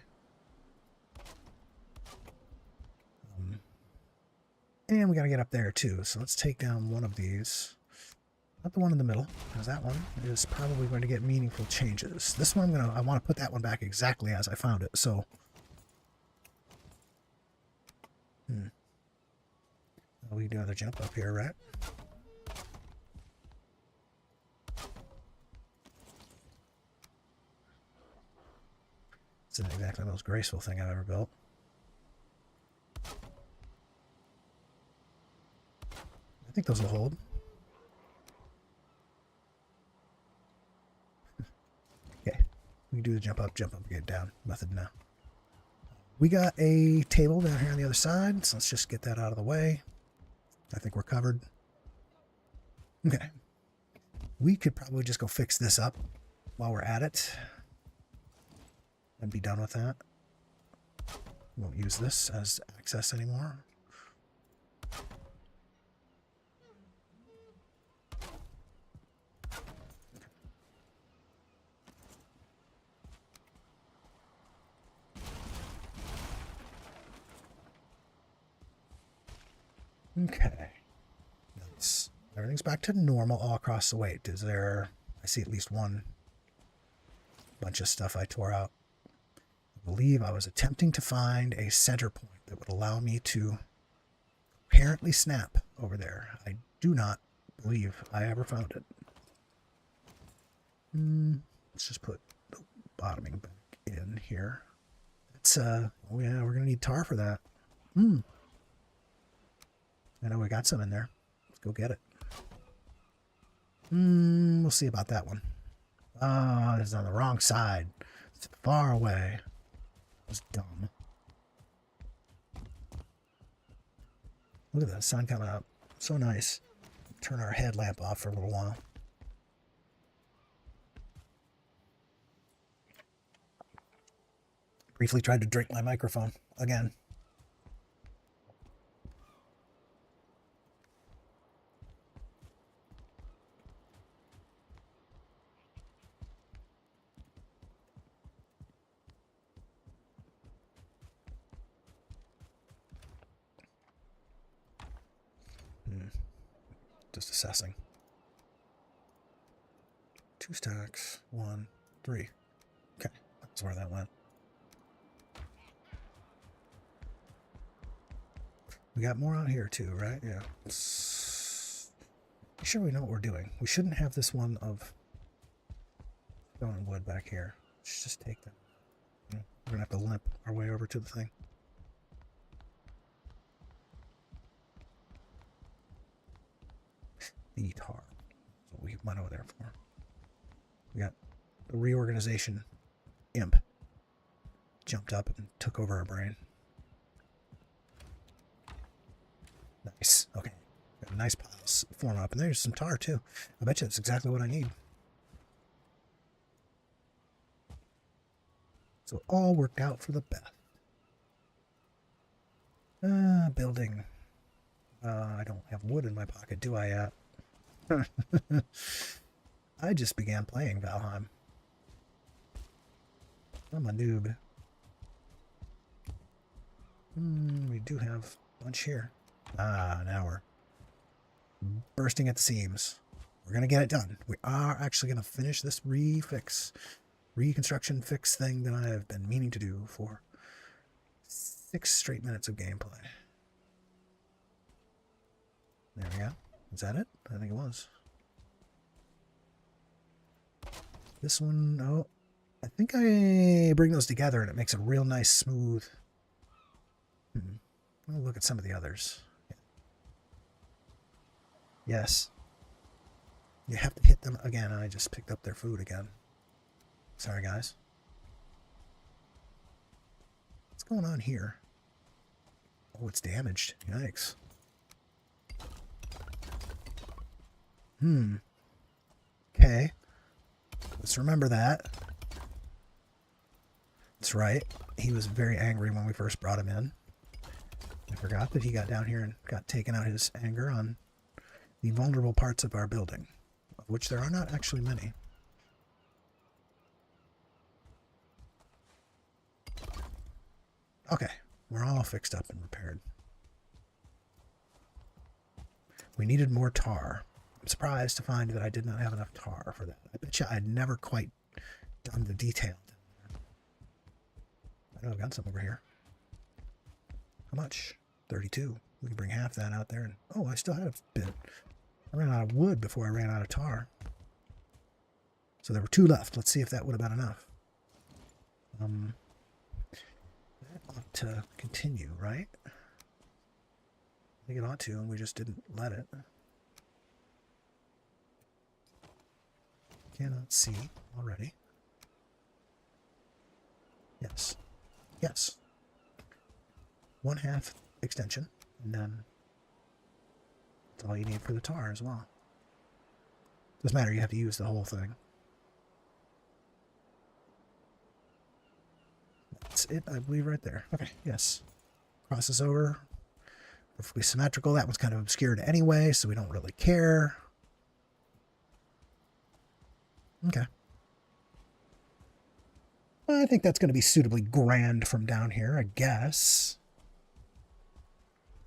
And we got to get up there too. So let's take down one of these. Not the one in the middle, because that one is probably going to get meaningful changes. This one I want to put that one back exactly as I found it. So we can do another jump up here, right? It's not exactly the most graceful thing I've ever built. I think those will hold. Okay, we can do the jump up, get down method now. We got a table down here on the other side, so let's just get that out of the way. I think we're covered. Okay. We could probably just go fix this up while we're at it and be done with that. Won't use this as access anymore. Okay. Nice. Everything's back to normal all across the way. Is there... I see at least one bunch of stuff I tore out. I believe I was attempting to find a center point that would allow me to apparently snap over there. I do not believe I ever found it. Let's just put the bottoming back in here. It's, oh yeah, we're going to need tar for that. I know we got some in there. Let's go get it. We'll see about that one. Oh, this is on the wrong side. It's far away. It's dumb. Look at that sun coming up. So nice. Turn our headlamp off for a little while. Briefly tried to drink my microphone again. Just assessing. 2 stacks. 1, 3. Okay, that's where that went. We got more out here too, right? Yeah. Make sure we know what we're doing. We shouldn't have this one of stone and wood back here. Let's just take that. We're gonna have to limp our way over to the thing. The tar. That's what we went over there for. We got the reorganization imp. Jumped up and took over our brain. Nice. Okay. Got a nice piles form up. And there's some tar too. I bet you that's exactly what I need. So it all worked out for the best. Building. I don't have wood in my pocket, do I yet? I just began playing Valheim. I'm a noob. We do have a bunch here. Now we're bursting at the seams. We're going to get it done. We are actually going to finish this reconstruction fix thing that I have been meaning to do for 6 straight minutes of gameplay. There we go. Is that it? I think it was. This one, oh, I think I bring those together and it makes a real nice smooth. I'll look at some of the others. Yeah. Yes. You have to hit them again. I just picked up their food again. Sorry, guys. going on here? Oh, it's damaged. Yikes. Okay. Let's remember that. That's right. He was very angry when we first brought him in. I forgot that he got down here and got taken out his anger on the vulnerable parts of our building, of which there are not actually many. Okay, we're all fixed up and repaired. We needed more tar. I'm surprised to find that I did not have enough tar for that. I bet you I'd never quite done the detail. I know I've got some over here. How much? 32. We can bring half that out there. And oh, I still had a bit. I ran out of wood before I ran out of tar. So there were 2 left. Let's see if that would have been enough. That ought to continue, right? I think it ought to, and we just didn't let it. Cannot see already. Yes. Yes. 1/2 extension, and then that's all you need for the tar as well. Doesn't matter, you have to use the whole thing. That's it, I believe, right there. Okay, yes. Crosses over. Perfectly symmetrical. That one's kind of obscured anyway, so we don't really care. Okay. I think that's going to be suitably grand from down here, I guess.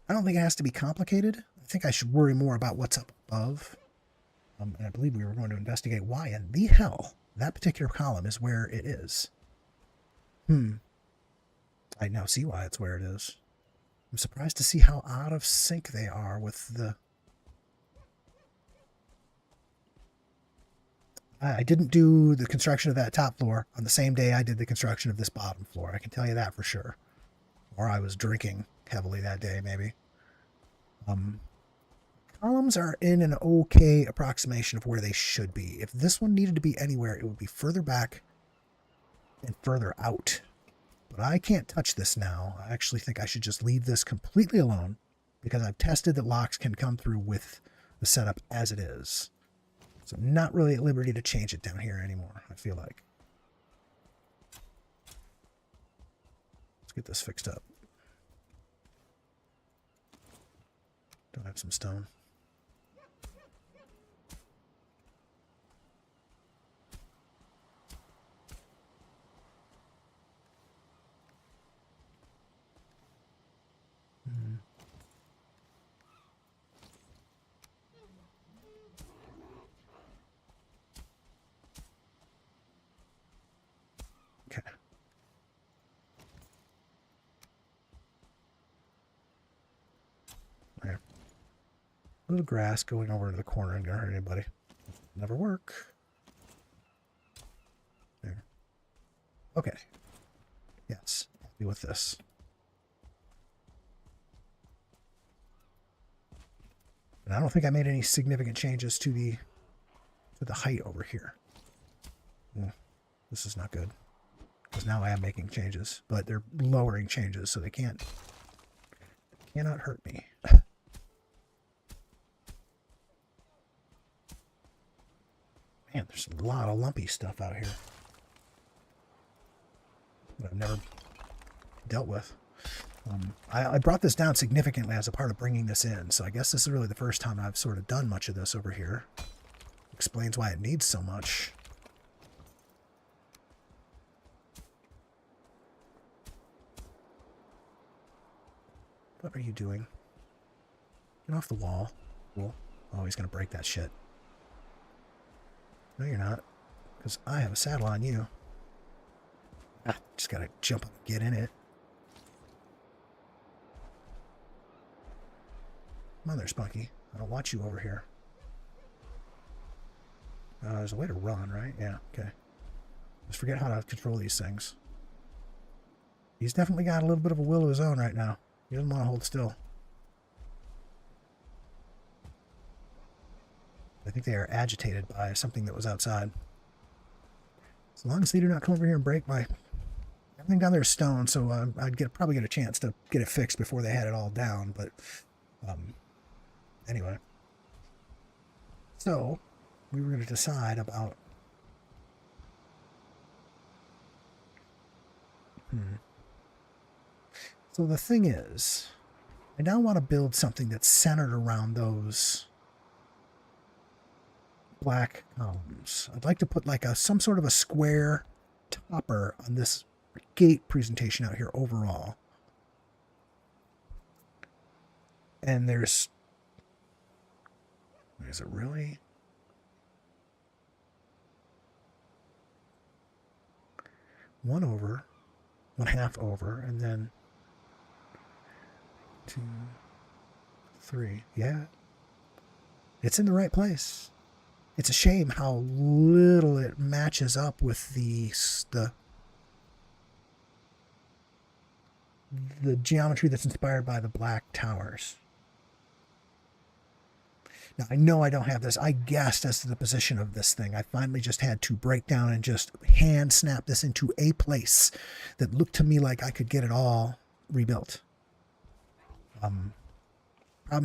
I don't think it has to be complicated. I think I should worry more about what's up above. And I believe we were going to investigate why in the hell that particular column is where it is. I now see why it's where it is. I'm surprised to see how out of sync they are with the... I didn't do the construction of that top floor on the same day I did the construction of this bottom floor. I can tell you that for sure. Or I was drinking heavily that day, maybe. Columns are in an okay approximation of where they should be. If this one needed to be anywhere, it would be further back and further out. But I can't touch this now. I actually think I should just leave this completely alone because I've tested that Lox can come through with the setup as it is. So I'm not really at liberty to change it down here anymore, I feel like. Let's get this fixed up. Don't have some stone. Okay. There. A little grass going over into the corner and gonna hurt anybody. Never work. There. Okay. Yes. Happy with this. And I don't think I made any significant changes to the height over here. This is not good. Because now I am making changes, but they're lowering changes, so they cannot hurt me. Man, there's a lot of lumpy stuff out here that I've never dealt with. I brought this down significantly as a part of bringing this in, so I guess this is really the first time I've sort of done much of this over here. Explains why it needs so much. What are you doing? Get off the wall. Cool. Oh, he's going to break that shit. No, you're not. Because I have a saddle on you. Just got to jump up and get in it. Come on there, Spunky. I don't want you over here. There's a way to run, right? Yeah, okay. Just forget how to control these things. He's definitely got a little bit of a will of his own right now. He doesn't want to hold still. I think they are agitated by something that was outside. As long as they do not come over here and break my Everything down there is stone, so I'd probably get a chance to get it fixed before they had it all down. But anyway, so we were going to decide about. So the thing is, I now want to build something that's centered around those black columns. I'd like to put like some sort of a square topper on this gate presentation out here overall. And is it really? One half over, and then 2, 3. Yeah. It's in the right place. It's a shame how little it matches up with the geometry that's inspired by the black towers. Now, I know I don't have this. I guessed as to the position of this thing. I finally just had to break down and just hand snap this into a place that looked to me like I could get it all rebuilt. Problem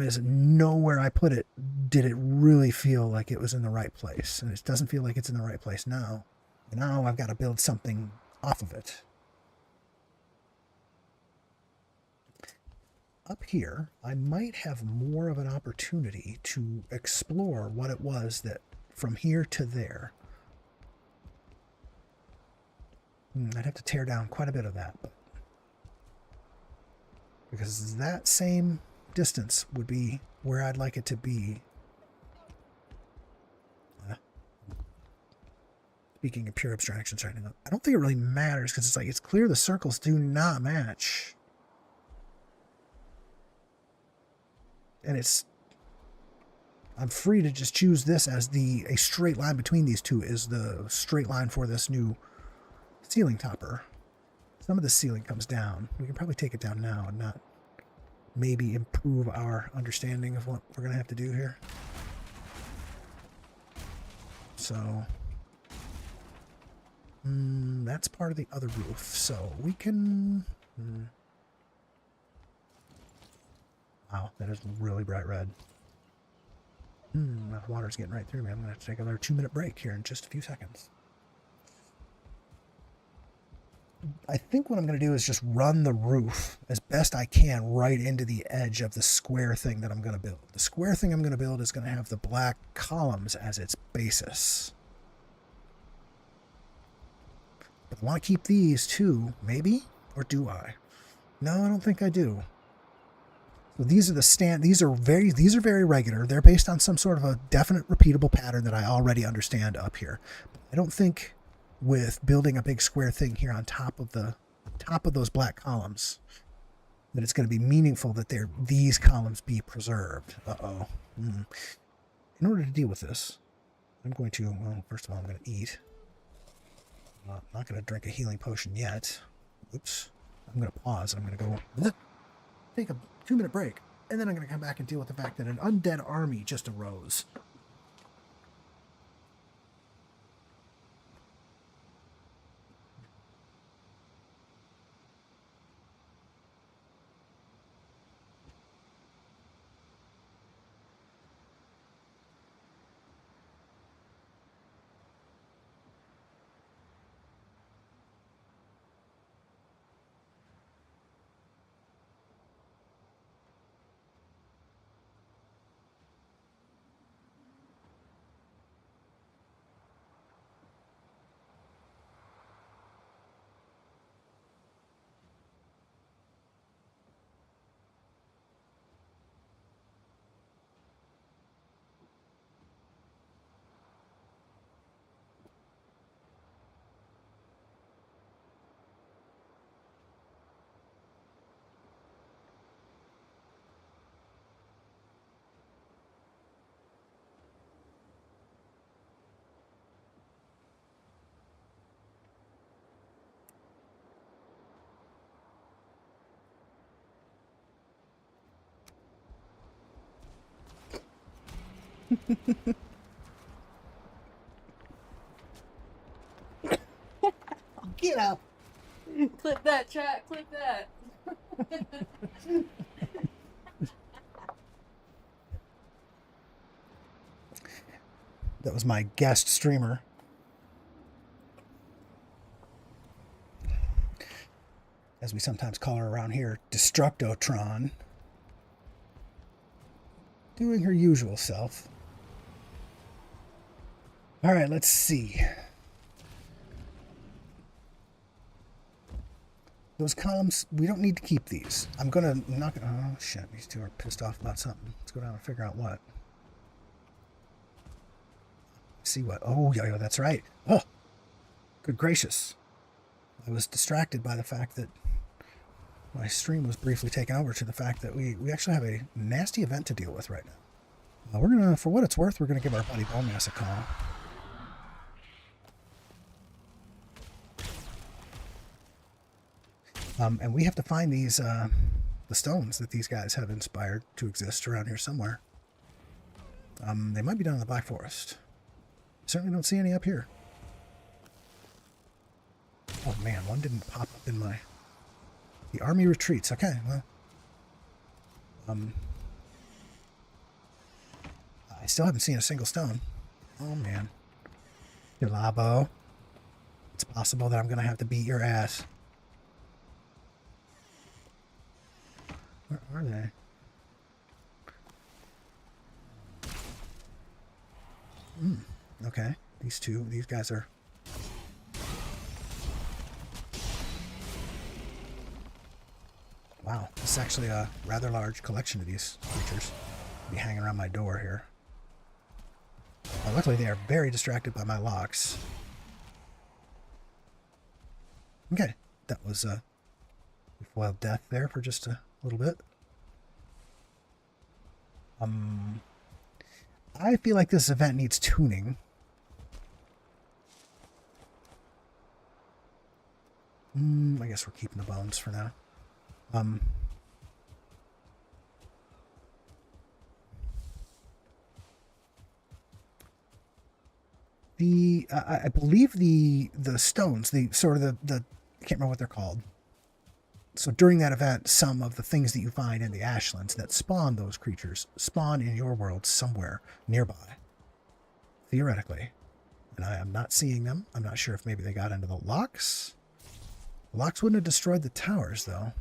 is, nowhere I put it did it really feel like it was in the right place. And it doesn't feel like it's in the right place now. Now I've got to build something off of it. Up here, I might have more of an opportunity to explore what it was that from here to there. I'd have to tear down quite a bit of that. Because that same distance would be where I'd like it to be. Speaking of pure abstractions right now, I don't think it really matters because it's like it's clear the circles do not match. And I'm free to just choose this as a straight line between these two is the straight line for this new ceiling topper. Some of the ceiling comes down. We can probably take it down now and not maybe improve our understanding of what we're going to have to do here. So that's part of the other roof. So we can... Wow, that is really bright red. The water's getting right through me. I'm going to have to take another 2-minute break here in just a few seconds. I think what I'm going to do is just run the roof as best I can right into the edge of the square thing that I'm going to build. The square thing I'm going to build is going to have the black columns as its basis. But I want to keep these too, maybe? Or do I? No, I don't think I do. So these are these are very regular. They're based on some sort of a definite repeatable pattern that I already understand up here. But I don't think with building a big square thing here on top of those black columns that it's going to be meaningful that these columns be preserved. In order to deal with this, I'm going to, well, first of all, I'm going to eat. I'm not going to drink a healing potion yet. Oops. I'm going to pause. I'm going to go take a 2-minute break, and then I'm going to come back and deal with the fact that an undead army just arose. Get up.
Clip that, chat. Clip that.
That was my guest streamer. As we sometimes call her around here, Destructotron. Doing her usual self. Alright, let's see. Those columns, we don't need to keep these. I'm gonna knock it. Oh shit, these two are pissed off about something. Let's go down and figure out what. See what? Oh, yeah, that's right. Oh, good gracious. I was distracted by the fact that my stream was briefly taken over to the fact that we actually have a nasty event to deal with right now. We're gonna, for what it's worth, we're gonna give our buddy Bonemass a call. And we have to find these, the stones that these guys have inspired to exist around here somewhere. They might be down in the Black Forest. Certainly don't see any up here. Oh man, one didn't pop up in my... The army retreats. Okay, well... I still haven't seen a single stone. Oh man. Labo. It's possible that I'm going to have to beat your ass. Where are they? Okay. These guys are... Wow, this is actually a rather large collection of these creatures. Be hanging around my door here. Well, luckily they are very distracted by my locks. Okay, that was we foiled death there for just a little bit. I feel like this event needs tuning. I guess we're keeping the bones for now. I believe the stones, the sort of the I can't remember what they're called. So during that event, some of the things that you find in the Ashlands that spawn those creatures spawn in your world somewhere nearby, theoretically. And I am not seeing them. I'm not sure if maybe they got into the Lox. The Lox wouldn't have destroyed the towers, though.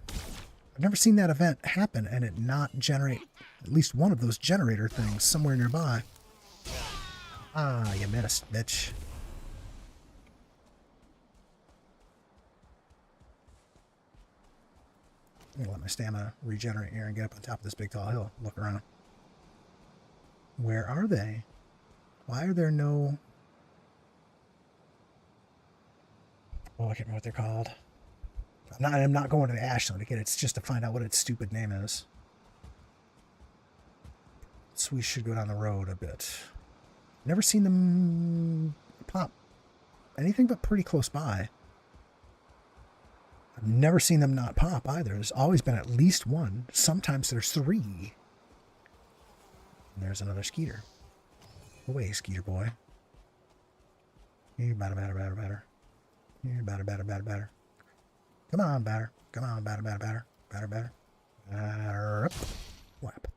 I've never seen that event happen and it not generate at least one of those generator things somewhere nearby. Ah, you missed, bitch. I'm gonna let my stamina regenerate here and get up on top of this big tall hill. Look around. Where are they? Why are there no... Oh, I can't remember what they're called. I'm not going to the Ashland again. It's just to find out what its stupid name is. So we should go down the road a bit. Never seen them pop anything but pretty close by. I've never seen them not pop either. There's always been at least one. Sometimes there's three. And there's another Skeeter. Away, Skeeter boy. You batter. You batter. Come on, batter. Come on, batter. Batter up. Whap.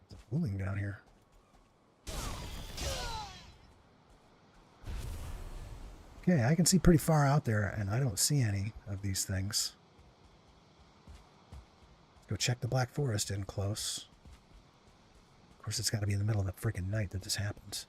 There's a fooling down here. Okay, I can see pretty far out there, and I don't see any of these things. Let's go check the Black Forest in close. Of course, it's got to be in the middle of the freaking night that this happens.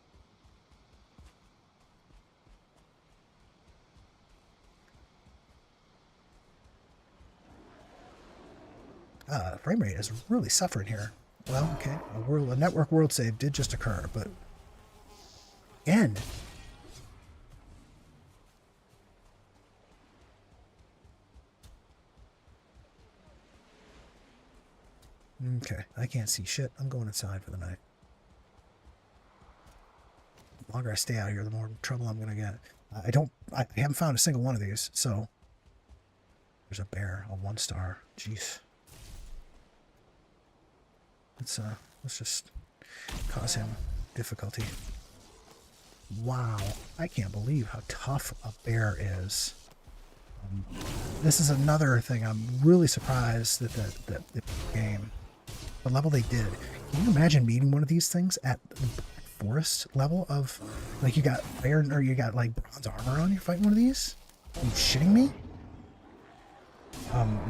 Frame rate is really suffering here. Well, okay, a network world save did just occur, but again. Okay, I can't see shit. I'm going inside for the night. The longer I stay out here, the more trouble I'm gonna get. I haven't found a single one of these, so there's a bear, a 1-star. Jeez. Let's just cause him difficulty. Wow, I can't believe how tough a bear is. This is another thing I'm really surprised that the game, the level they did. Can you imagine meeting one of these things at the forest level of, like, you got iron or you got like bronze armor on? You're fighting one of these? Are you shitting me?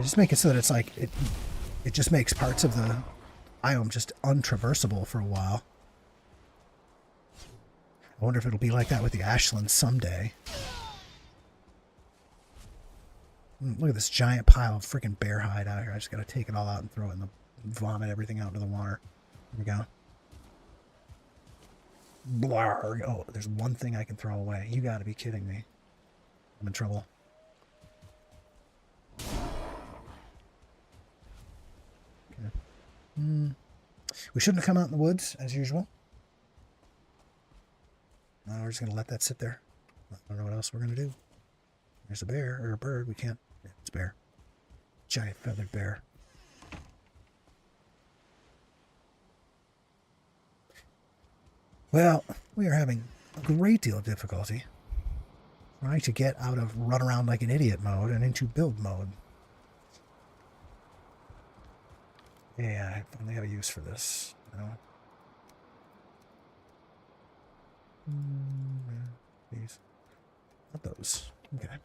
Just make it so that it's like it just makes parts of the biome just untraversable for a while. I wonder if it'll be like that with the Ashlands someday. Look at this giant pile of freaking bear hide out here. I just gotta take it all out and throw it in the vomit everything out into the water. Here we go. Blar. Oh, there's one thing I can throw away. You gotta be kidding me. I'm in trouble. Okay. We shouldn't have come out in the woods as usual. No, we're just gonna let that sit there. I don't know what else we're gonna do. There's a bear or a bird. We can't. Yeah, it's a bear. Giant feathered bear. Well, we are having a great deal of difficulty trying to get out of run around like an idiot mode and into build mode. Yeah, I finally have a use for this. You know? These, not those. Okay.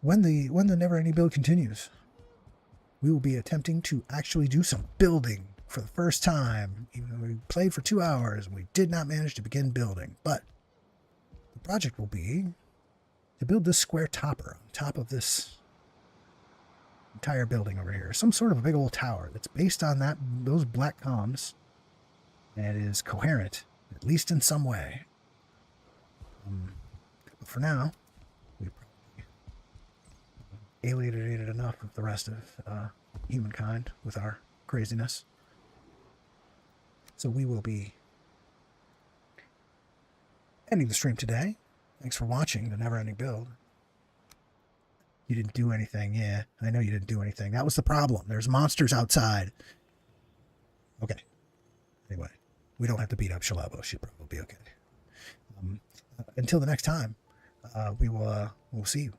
When the Neverending Build continues, we will be attempting to actually do some building for the first time. Even though we played for 2 hours and we did not manage to begin building, but the project will be to build this square topper on top of this entire building over here. Some sort of a big old tower that's based on those black columns and is coherent, at least in some way. But for now, we probably alienated enough of the rest of humankind with our craziness. So we will be ending the stream today. Thanks for watching the Neverending Build. You didn't do anything. Yeah, I know you didn't do anything. That was the problem. There's monsters outside. Okay. Anyway, we don't have to beat up Shalabo. She'll probably be okay. Until the next time, we'll see you.